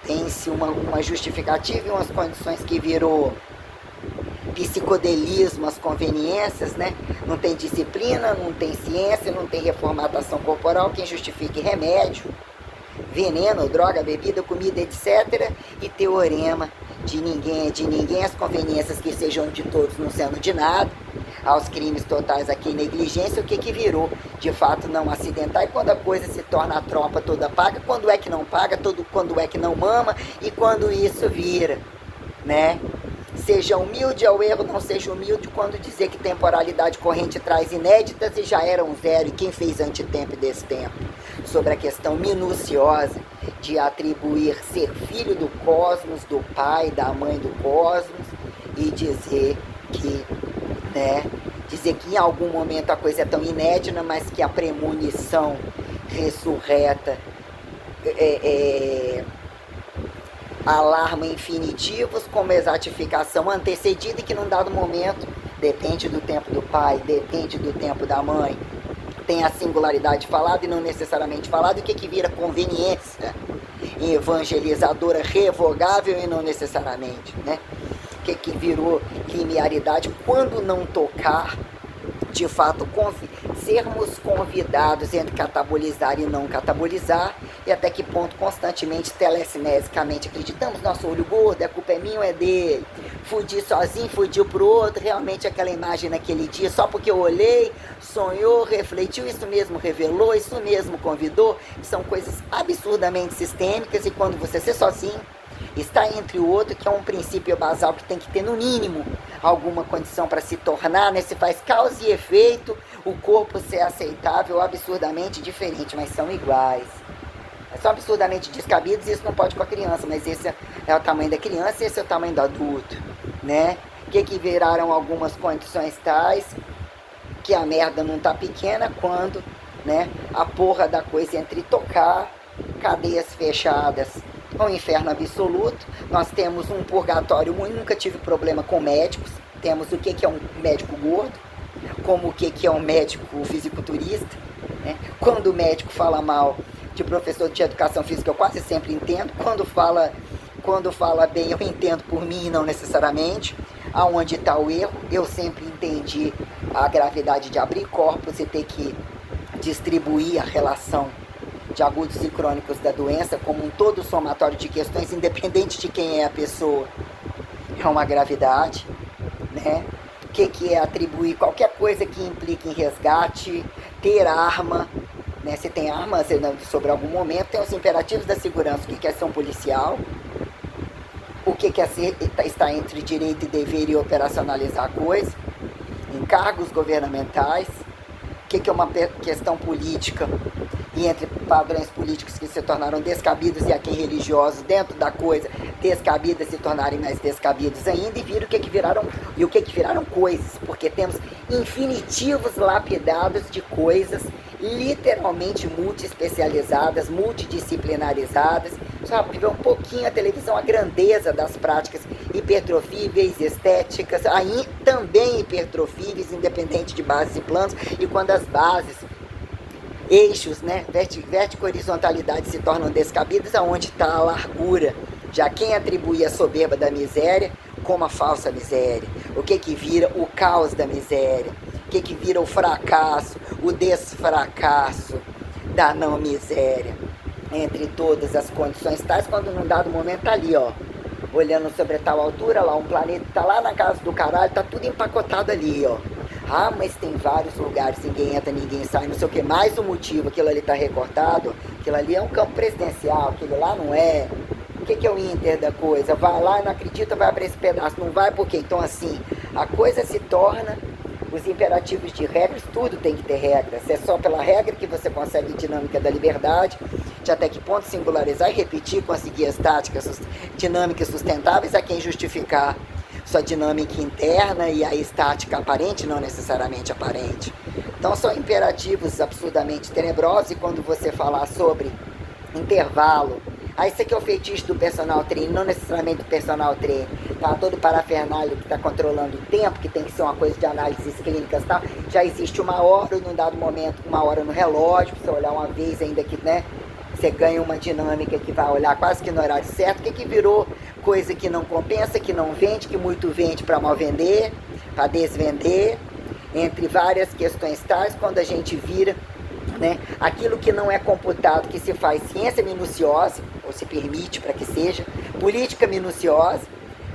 Tem-se uma justificativa e umas condições que virou psicodelismo, as conveniências, né? Não tem disciplina, não tem ciência, não tem reformatação corporal, quem justifique remédio, veneno, droga, bebida, comida, etc. E teorema de ninguém é de ninguém, as conveniências que sejam de todos não sendo de nada, aos crimes totais aqui, negligência, o que virou de fato não acidentar, e quando a coisa se torna a tropa toda paga, quando é que não paga, quando é que não mama, e quando isso vira, né? Seja humilde ao erro, não seja humilde quando dizer que temporalidade corrente traz inéditas e já eram zero, e quem fez antitempo desse tempo, sobre a questão minuciosa de atribuir ser filho do cosmos, do pai, da mãe do cosmos, e dizer que, né, dizer que em algum momento a coisa é tão inédita, mas que a premonição ressurreta alarma infinitivos como exatificação antecedida, e que num dado momento depende do tempo do pai, depende do tempo da mãe, tem a singularidade falada e não necessariamente falada, e o que vira conveniência evangelizadora revogável e não necessariamente, né? O que virou linearidade quando não tocar, de fato, sermos convidados entre catabolizar e não catabolizar, e até que ponto constantemente, telecinesicamente, acreditamos, nosso olho gordo, a culpa é minha ou é dele, fudi sozinho, fudiu pro outro, realmente aquela imagem naquele dia, só porque eu olhei, sonhou, refletiu, isso mesmo revelou, isso mesmo convidou, são coisas absurdamente sistêmicas, e quando você ser sozinho, está entre o outro, que é um princípio basal que tem que ter no mínimo alguma condição para se tornar, né? Se faz causa e efeito, o corpo ser aceitável, absurdamente diferente, mas são iguais. São absurdamente descabidos, e isso não pode com a criança, mas esse é o tamanho da criança e esse é o tamanho do adulto, né? Que viraram algumas condições tais que a merda não tá pequena quando, né, a porra da coisa entre tocar, cadeias fechadas, o inferno absoluto. Nós temos um purgatório, eu nunca tive problema com médicos, temos o que é um médico gordo, como o que é um médico fisiculturista, né? Quando o médico fala mal de professor de educação física, eu quase sempre entendo, quando fala bem, eu entendo por mim e não necessariamente. Aonde está o erro? Eu sempre entendi a gravidade de abrir corpos e ter que distribuir a relação de agudos e crônicos da doença como um todo somatório de questões, independente de quem é a pessoa. É uma gravidade, né? O que é atribuir qualquer coisa que implique em resgate, ter arma, né? Se tem arma sobre algum momento, tem os imperativos da segurança, o que é ser um policial, o que é estar entre direito e dever e operacionalizar a coisa, encargos governamentais, o que é uma questão política, e entre padrões políticos que se tornaram descabidos e aqui religiosos dentro da coisa, descabidas se tornarem mais descabidos ainda, e viram o que viraram coisas, porque temos infinitivos lapidados de coisas literalmente multi-especializadas, multidisciplinarizadas. Só ver um pouquinho a televisão, a grandeza das práticas hipertrofíveis, estéticas, aí também hipertrofíveis, independente de bases e planos, e quando as bases, eixos, né, vertico-horizontalidade se tornam descabidas, aonde está a largura? Já quem atribui a soberba da miséria como a falsa miséria? O que vira o caos da miséria? O que vira o fracasso, o desfracasso da não miséria? Entre todas as condições tais, quando num dado momento tá ali, ó, olhando sobre tal altura, lá um planeta tá lá na casa do caralho, tá tudo empacotado ali, ó. Ah, mas tem vários lugares, ninguém entra, ninguém sai, não sei o que. Mais um motivo, aquilo ali tá recortado, aquilo ali é um campo presidencial, aquilo lá não é. O que é o inter da coisa? Vai lá e não acredita, vai abrir esse pedaço, não vai por quê? Então assim, a coisa se torna, os imperativos de regras, tudo tem que ter regras. É só pela regra que você consegue a dinâmica da liberdade, de até que ponto singularizar e repetir, conseguir as táticas dinâmicas sustentáveis a quem justificar sua dinâmica interna e a estática aparente, não necessariamente aparente. Então são imperativos absurdamente tenebrosos, e quando você falar sobre intervalo, isso aqui é o feitiço do personal trainer, não necessariamente do personal trainer, tá? Todo parafernália que está controlando o tempo, que tem que ser uma coisa de análises clínicas, tá? Já existe uma hora, num dado momento, uma hora no relógio, pra você olhar uma vez ainda que, né, você ganha uma dinâmica que vai olhar quase que no horário certo, que virou coisa que não compensa, que não vende, que muito vende para mal vender, para desvender, entre várias questões tais, quando a gente vira, né, aquilo que não é computado, que se faz ciência minuciosa, ou se permite para que seja, política minuciosa,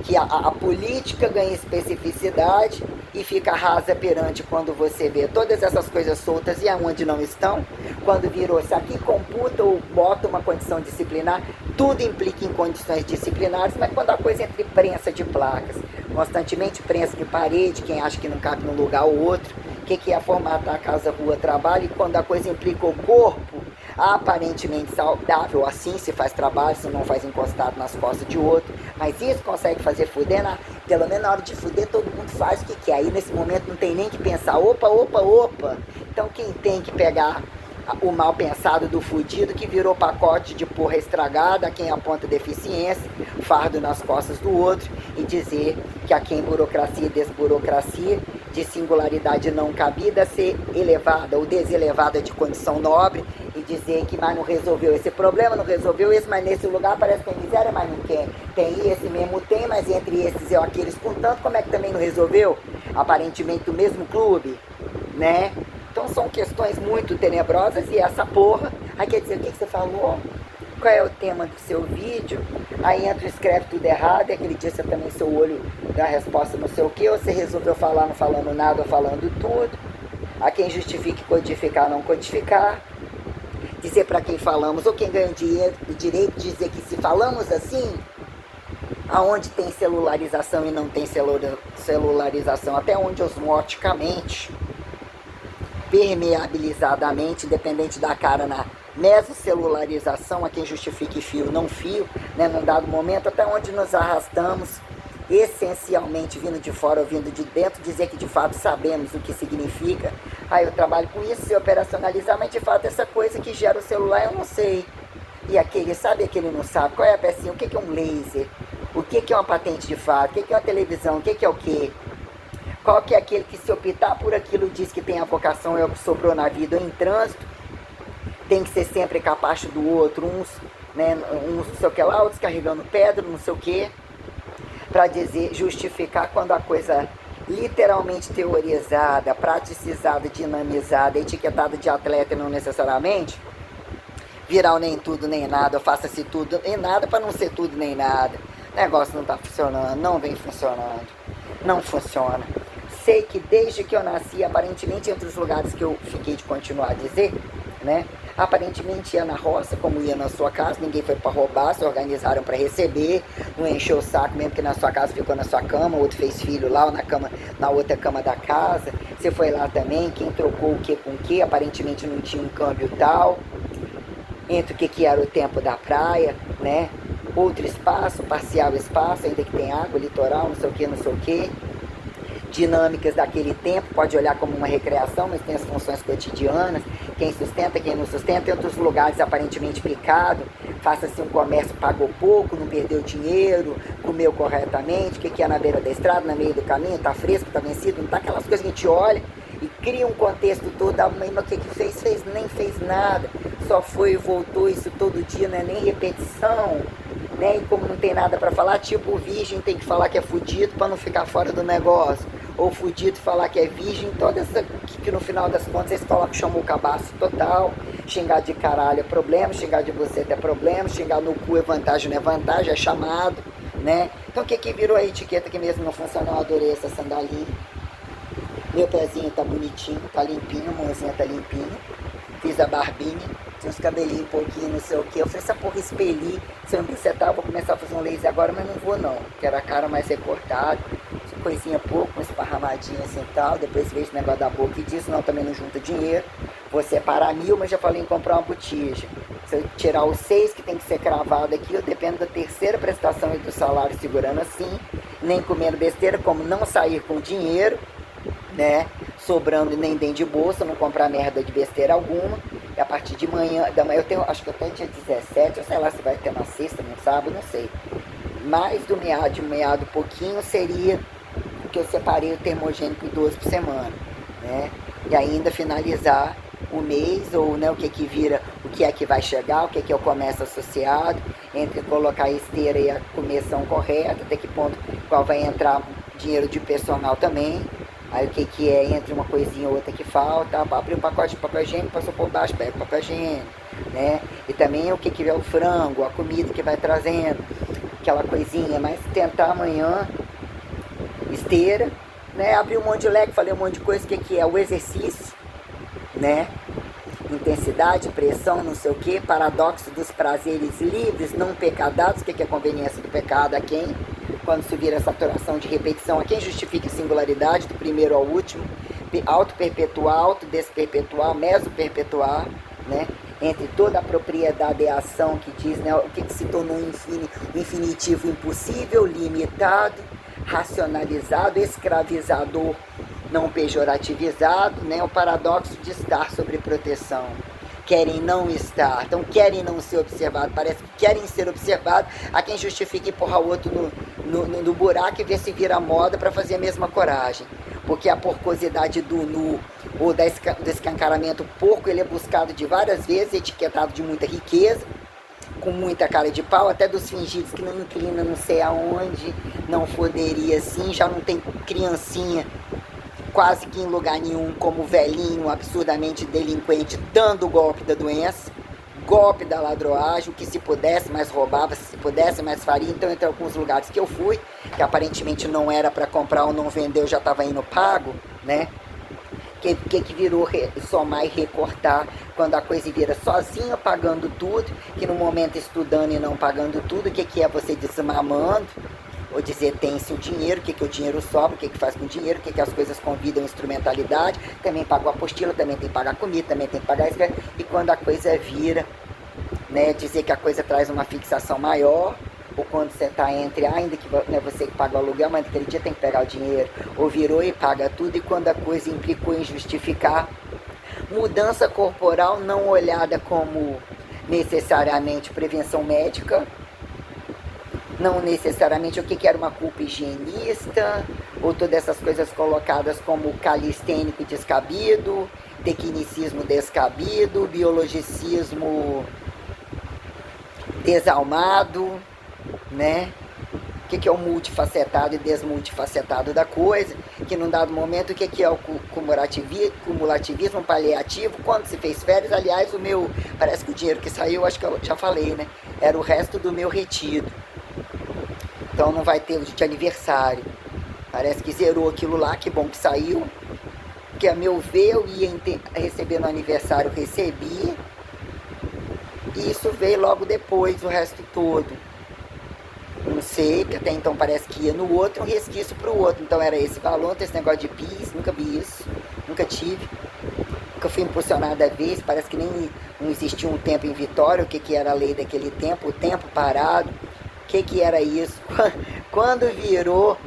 que a política ganha especificidade e fica rasa perante quando você vê todas essas coisas soltas e aonde não estão, quando virou, se aqui computa ou bota uma condição disciplinar, tudo implica em condições disciplinares, mas quando a coisa entre prensa de placas, constantemente prensa de parede, quem acha que não cabe num lugar ou outro, o que é formatar a casa, rua, trabalho, e quando a coisa implica o corpo, aparentemente saudável, assim se faz trabalho, se não faz encostado nas costas de outro, mas isso consegue fazer fuder, pelo menos na hora de fuder todo mundo faz o que quer, aí nesse momento não tem nem que pensar, opa, então quem tem que pegar o mal pensado do fudido que virou pacote de porra estragada, a quem aponta deficiência, fardo nas costas do outro, e dizer que a quem burocracia e desburocracia de singularidade não cabida ser elevada ou deselevada de condição nobre e dizer que mas não resolveu esse problema, não resolveu esse, mas nesse lugar parece que tem miséria, mas não quer. Tem esse mesmo tem, mas entre esses e aqueles com tanto, como é que também não resolveu? Aparentemente do mesmo clube, né? Então são questões muito tenebrosas e essa porra, aí quer dizer, o que você falou? Qual é o tema do seu vídeo? Aí entra e escreve tudo errado, e aquele dia você também seu olho dá a resposta não sei o que, ou você resolveu falar não falando nada ou falando tudo. A quem justifique codificar, não codificar. Dizer para quem falamos, ou quem ganha o direito de dizer que se falamos assim, aonde tem celularização e não tem celularização, até onde osmoticamente, permeabilizadamente, independente da cara na mesocelularização, a quem justifique fio, não fio, né, num dado momento, até onde nos arrastamos, essencialmente vindo de fora ou vindo de dentro, dizer que de fato sabemos o que significa. Eu trabalho com isso, se operacionalizar, mas de fato essa coisa que gera o celular eu não sei. E aquele sabe, aquele não sabe. Qual é a pecinha? O que é um laser? O que é uma patente de fato? O que é uma televisão? O que é o quê? Qual que é aquele que se optar por aquilo diz que tem a vocação, é o que sobrou na vida em trânsito? Tem que ser sempre capacho do outro, uns não sei o que lá, outros carregando pedra, não sei o que, para dizer, justificar quando a coisa literalmente teorizada, praticizada, dinamizada, etiquetada de atleta e não necessariamente, virar o nem tudo nem nada, ou faça-se tudo nem nada para não ser tudo nem nada. O negócio não está funcionando, não vem funcionando, não funciona. Sei que desde que eu nasci, aparentemente entre os lugares que eu fiquei de continuar a dizer, né? Aparentemente ia na roça, como ia na sua casa, ninguém foi para roubar, se organizaram para receber, não encheu o saco mesmo que na sua casa ficou na sua cama, outro fez filho lá, ou na outra cama da casa, você foi lá também, quem trocou o que com o que, aparentemente não tinha um câmbio tal, entre o que era o tempo da praia, né? Outro espaço, parcial espaço, ainda que tem água, litoral, não sei o que, dinâmicas daquele tempo, pode olhar como uma recreação, mas tem as funções cotidianas, quem sustenta, quem não sustenta, em outros lugares aparentemente picado, faça-se um comércio, pagou pouco, não perdeu dinheiro, comeu corretamente, o que é na beira da estrada, no meio do caminho, tá fresco, tá vencido, não tá aquelas coisas que a gente olha e cria um contexto todo, a mesma que fez, nem fez nada, só foi e voltou, isso todo dia, não é nem repetição, né? E como não tem nada para falar, tipo o virgem tem que falar que é fudido para não ficar fora do negócio, ou fudido falar que é virgem, toda essa que no final das contas eles colocam, chamam o cabaço total, xingar de caralho é problema, xingar de você é problema, xingar no cu é vantagem, não é vantagem, é chamado, né? Então o que virou a etiqueta que mesmo não funcionou, eu adorei essa sandalinha, meu pezinho tá bonitinho, tá limpinho, a mãozinha tá limpinha, fiz a barbinha, tinha uns cabelinhos um pouquinho, não sei o que, eu falei, essa porra expelir, se eu me setar, eu vou começar a fazer um laser agora, mas não vou não, quero a cara mais recortada, coisinha pouco, uma esparramadinha assim e tal, depois vejo o negócio da boca e disso, não, também não junta dinheiro, vou separar 1.000, mas já falei em comprar uma botija, se eu tirar os 6 que tem que ser cravado aqui, eu dependo da terceira prestação e do salário segurando assim, nem comendo besteira, como não sair com dinheiro, né, sobrando nem dentro de bolsa, não comprar merda de besteira alguma, e a partir de manhã, eu tenho, acho que até dia 17, ou sei lá se vai ter na sexta, no sábado, não sei, mais do meado pouquinho seria o que eu separei o termogênico idoso por semana, né, e ainda finalizar o mês, ou né, o que vira, o que é que vai chegar, o que é o comércio associado, entre colocar a esteira e a comissão correta, até que ponto, qual vai entrar dinheiro de personal também, aí o que é, entre uma coisinha ou outra que falta, abrir um pacote de papel higiênico, passou por baixo, pega o papel higiênico, né, e também o que é o frango, a comida que vai trazendo, aquela coisinha, mas tentar amanhã, esteira, né, abrir um monte de leque, falei um monte de coisa, o que é o exercício, né, intensidade, pressão, não sei o que, paradoxo dos prazeres livres, não pecadados, o que é a conveniência do pecado, a quem? Quando se vira saturação de repetição, a quem justifica a singularidade do primeiro ao último, auto-perpetuar, auto-desperpetuar, meso-perpetuar, né? Entre toda a propriedade e a ação que diz, né? O que se tornou um infinitivo impossível, limitado, racionalizado, escravizador, não pejorativizado, né? O paradoxo de estar sob proteção. Querem não estar, então querem não ser observados, parece que querem ser observados, a quem justifica empurrar o outro no buraco e ver se vira moda para fazer a mesma coragem. porque a porcosidade do nu ou do escancaramento porco, ele é buscado de várias vezes, etiquetado de muita riqueza, com muita cara de pau, até dos fingidos que não inclina não sei aonde, não foderia assim, já não tem criancinha quase que em lugar nenhum, como velhinho absurdamente delinquente dando o golpe da doença, golpe da ladroagem, o que se pudesse mais roubava, se pudesse mais faria. Então, entre alguns lugares que eu fui, que aparentemente não era para comprar ou não vender, eu já estava indo pago, né? Que virou somar e recortar, quando a coisa vira sozinha pagando tudo, que no momento estudando e não pagando tudo, o que é você desmamando, ou dizer tem-se o dinheiro, o que o dinheiro sobra, o que faz com o dinheiro, o que as coisas convidam instrumentalidade, também paga a apostila, também tem que pagar comida, também tem que pagar isso, e quando a coisa vira, né, dizer que a coisa traz uma fixação maior, ou quando você está entre, ainda que não é você que paga o aluguel, mas naquele dia tem que pegar o dinheiro, ou virou e paga tudo, e quando a coisa implicou em justificar mudança corporal não olhada como necessariamente prevenção médica, não necessariamente o que era uma culpa higienista, ou todas essas coisas colocadas como calistênico descabido, tecnicismo descabido, biologicismo desalmado, né? O que é o multifacetado e desmultifacetado da coisa, que num dado momento o que é o cumulativismo paliativo, quando se fez férias, aliás, o meu, parece que o dinheiro que saiu, acho que eu já falei, né? Era o resto do meu retido. Então não vai ter de aniversário. Parece que zerou aquilo lá, que bom que saiu. Que a meu ver eu ia receber no aniversário, recebi. E isso veio logo depois, o resto todo. Não sei, que até então parece que ia no outro, um resquício para o outro. Então era esse valor, esse negócio de PIS, nunca vi isso, nunca tive. Nunca fui impulsionado a ver, parece que nem não existia um tempo em Vitória, o que era a lei daquele tempo, o tempo parado. O que era isso? Quando virou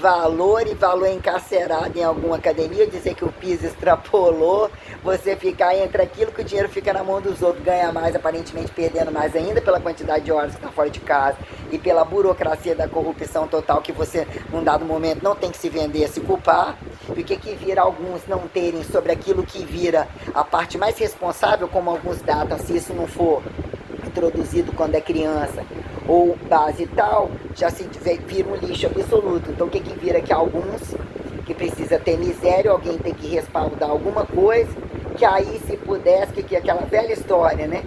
valor e valor encarcerado em alguma academia, dizer que o PIS extrapolou, você ficar entre aquilo que o dinheiro fica na mão dos outros, ganha mais, aparentemente perdendo mais ainda pela quantidade de horas que está fora de casa e pela burocracia da corrupção total, que você, num dado momento, não tem que se vender, se culpar. E o que vira alguns não terem sobre aquilo que vira a parte mais responsável, como alguns datam, se isso não for introduzido quando é criança, ou base tal, já se vira um lixo absoluto. Então o que vira que alguns que precisa ter miséria, alguém tem que respaldar alguma coisa, que aí se pudesse, que é aquela velha história, né?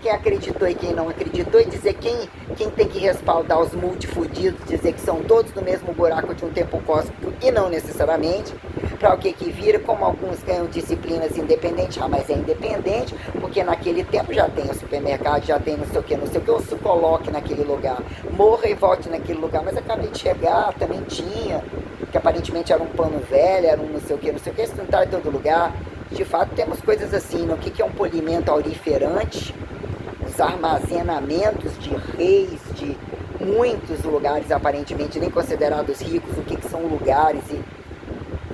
Quem acreditou e quem não acreditou, e dizer quem tem que respaldar os multifudidos, dizer que são todos no mesmo buraco de um tempo cósmico e não necessariamente, para o que vira, como alguns ganham disciplinas independentes, mas é independente, porque naquele tempo já tem o supermercado, já tem não sei o que, ou se coloque naquele lugar, morra e volte naquele lugar, mas acabei de chegar, também tinha, que aparentemente era um pano velho, era um não sei o que, isso não está em todo lugar. De fato temos coisas assim, no que é um polimento auriferante, os armazenamentos de reis, de muitos lugares aparentemente nem considerados ricos, o que são lugares e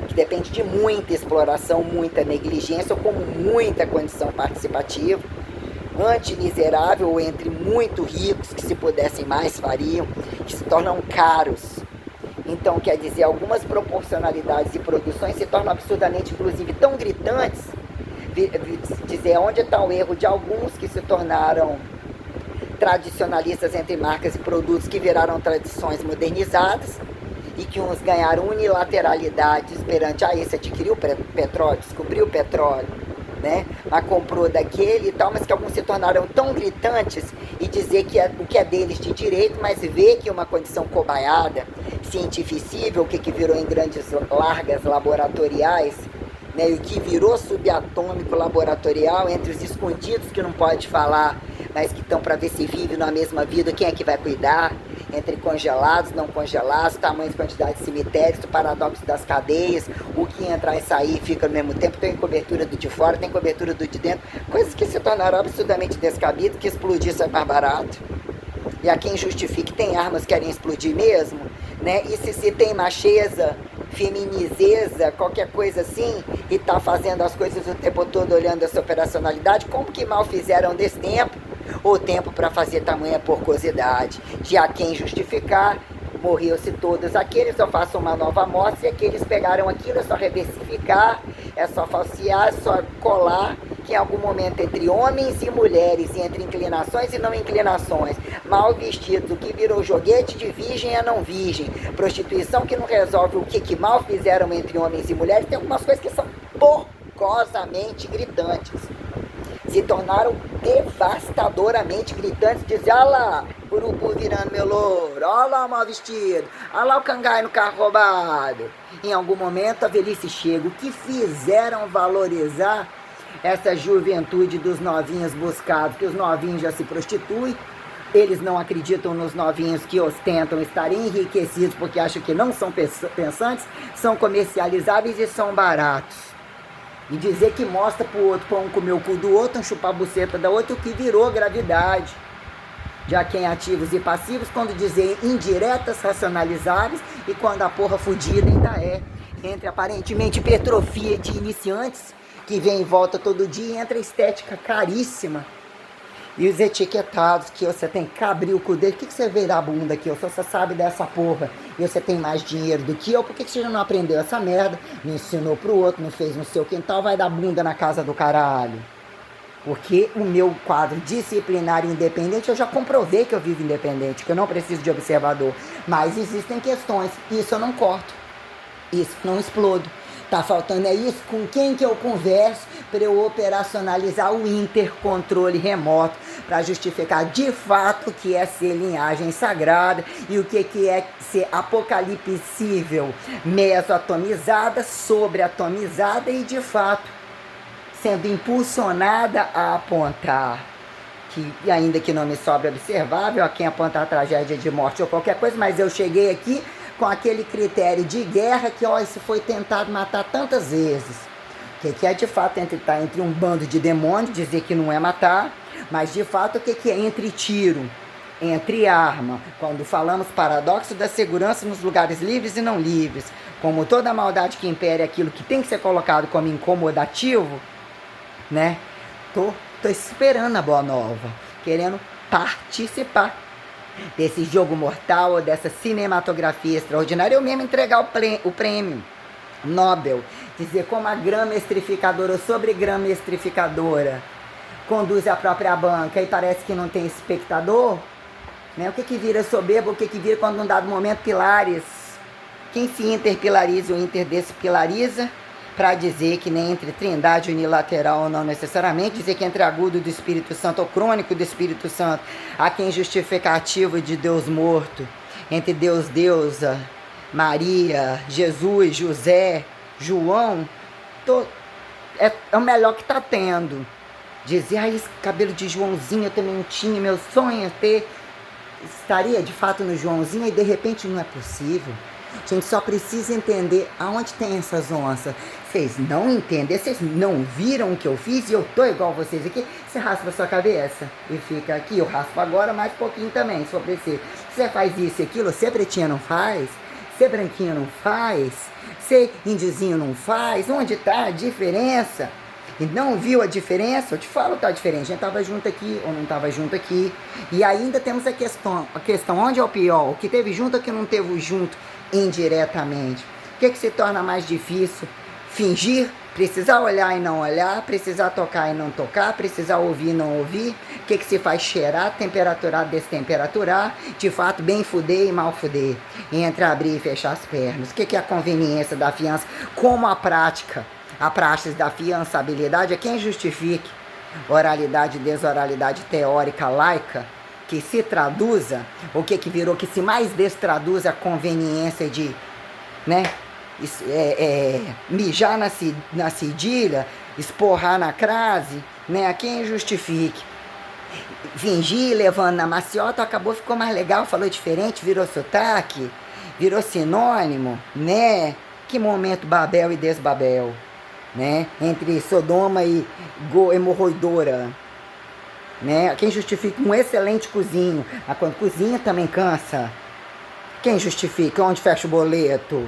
que depende de muita exploração, muita negligência ou como muita condição participativa, antimiserável ou entre muito ricos que se pudessem mais fariam, que se tornam caros. Então quer dizer, algumas proporcionalidades e produções se tornam absurdamente, inclusive tão gritantes, dizer onde está o erro de alguns que se tornaram tradicionalistas entre marcas e produtos que viraram tradições modernizadas e que uns ganharam unilateralidades perante esse adquiriu petróleo, descobriu o petróleo, né? Mas comprou daquele e tal, mas que alguns se tornaram tão gritantes e dizer que o que é deles de direito, mas ver que uma condição cobaiada, cientificível, o que virou em grandes largas laboratoriais, né, e o que virou subatômico laboratorial, entre os escondidos que não pode falar, mas que estão para ver se vive na mesma vida, quem é que vai cuidar, entre congelados, não congelados, tamanhos e quantidade de cemitérios, o paradoxo das cadeias, o que entrar e sair fica no mesmo tempo, tem cobertura do de fora, tem cobertura do de dentro, coisas que se tornaram absurdamente descabidas, que explodir isso é mais barato. E a quem justifique, tem armas que querem explodir mesmo, né? E se tem macheza, feminizeza, qualquer coisa assim, e tá fazendo as coisas o tempo todo olhando essa operacionalidade, como que mal fizeram desse tempo, ou tempo para fazer tamanha porcosidade, de a quem justificar, morreu-se todos aqueles, eu faço uma nova amostra e aqueles pegaram aquilo, é só reversificar, é só falsear, é só colar, que em algum momento entre homens e mulheres, entre inclinações e não inclinações, mal vestidos, o que virou joguete de virgem a não virgem, prostituição que não resolve o que mal fizeram entre homens e mulheres, tem algumas coisas que são porcosamente gritantes. Se tornaram devastadoramente gritantes, dizer, olha lá, urubu virando meu louro, olha lá o mal vestido, olha lá o cangai no carro roubado. Em algum momento a velhice chega. O que fizeram valorizar essa juventude dos novinhos buscados, que os novinhos já se prostituem, eles não acreditam nos novinhos que ostentam estar enriquecidos porque acham que não são pensantes, são comercializáveis e são baratos. E dizer que mostra pro outro, para um comer o cu do outro, um chupar a buceta da outra, o que virou gravidade. Já que em ativos e passivos, quando dizer indiretas racionalizáveis e quando a porra fudida ainda é. Entre aparentemente hipertrofia de iniciantes, que vem em volta todo dia, entra a estética caríssima. E os etiquetados, que você tem que abrir o cu dele. O que você vê da bunda aqui? Se você sabe dessa porra e você tem mais dinheiro do que eu, por que você já não aprendeu essa merda? Não ensinou pro outro, não fez no seu quintal, vai dar bunda na casa do caralho. Porque o meu quadro disciplinar independente, eu já comprovei que eu vivo independente, que eu não preciso de observador. Mas existem questões, isso eu não corto, isso eu não explodo. Tá faltando é isso, com quem que eu converso para eu operacionalizar o intercontrole remoto, para justificar de fato o que é ser linhagem sagrada e o que é ser apocalipsível, mesoatomizada, sobreatomizada e de fato sendo impulsionada a apontar, que ainda que não me sobre observável a quem apontar a tragédia de morte ou qualquer coisa, mas eu cheguei aqui com aquele critério de guerra que, ó, isso foi tentado matar tantas vezes. Que é de fato estar entre um bando de demônios, dizer que não é matar, mas de fato o que é entre tiro, entre arma. Quando falamos paradoxo da segurança nos lugares livres e não livres, como toda maldade que impere aquilo que tem que ser colocado como incomodativo, né? Tô esperando a boa nova, querendo participar desse jogo mortal ou dessa cinematografia extraordinária, eu mesmo entregar o prêmio Nobel, dizer como a grama estrificadora ou sobregrama estrificadora conduz a própria banca e parece que não tem espectador, né? O que vira soberbo, o que vira quando num dado momento pilares, quem se interpilariza ou interdespilariza, para dizer que nem entre trindade unilateral ou não necessariamente, dizer que entre agudo do Espírito Santo ou crônico do Espírito Santo, há quem justificativo de Deus morto, entre Deus, deusa, Maria, Jesus, José, João, é o melhor que está tendo. Dizer, esse cabelo de Joãozinho eu também tinha, meu sonho é ter, estaria de fato no Joãozinho e de repente não é possível. A gente só precisa entender aonde tem essas onças. Vocês não entendem, vocês não viram o que eu fiz e eu tô igual vocês aqui. Você raspa a sua cabeça e fica aqui. Eu raspo agora mais pouquinho também, se for preciso. Você faz isso e aquilo, você pretinha não faz? Você branquinho não faz? Você índiozinho não faz? Onde tá a diferença? E não viu a diferença? Eu te falo tá diferente. A gente tava junto aqui ou não tava junto aqui. E ainda temos a questão onde é o pior? O que teve junto ou o que não teve junto indiretamente? O que se torna mais difícil? Fingir? Precisar olhar e não olhar? Precisar tocar e não tocar? Precisar ouvir e não ouvir? O que se faz? Cheirar, temperaturar, destemperaturar? De fato, bem fuder e mal fuder. Entre abrir e fechar as pernas. O que é a conveniência da fiança? Como a prática? A praxis da fiançabilidade é quem justifique oralidade, desoralidade teórica laica, que se traduza, o que virou, que se mais destraduz a conveniência de, né, mijar na cedilha, esporrar na crase, né, a quem justifique. Fingir, levando na maciota, acabou, ficou mais legal, falou diferente, virou sotaque, virou sinônimo, né? Que momento Babel e Desbabel, né? Entre Sodoma e hemorroidora, né? Quem justifica um excelente cozinho, mas quando cozinha também cansa. Quem justifica? Onde fecha o boleto?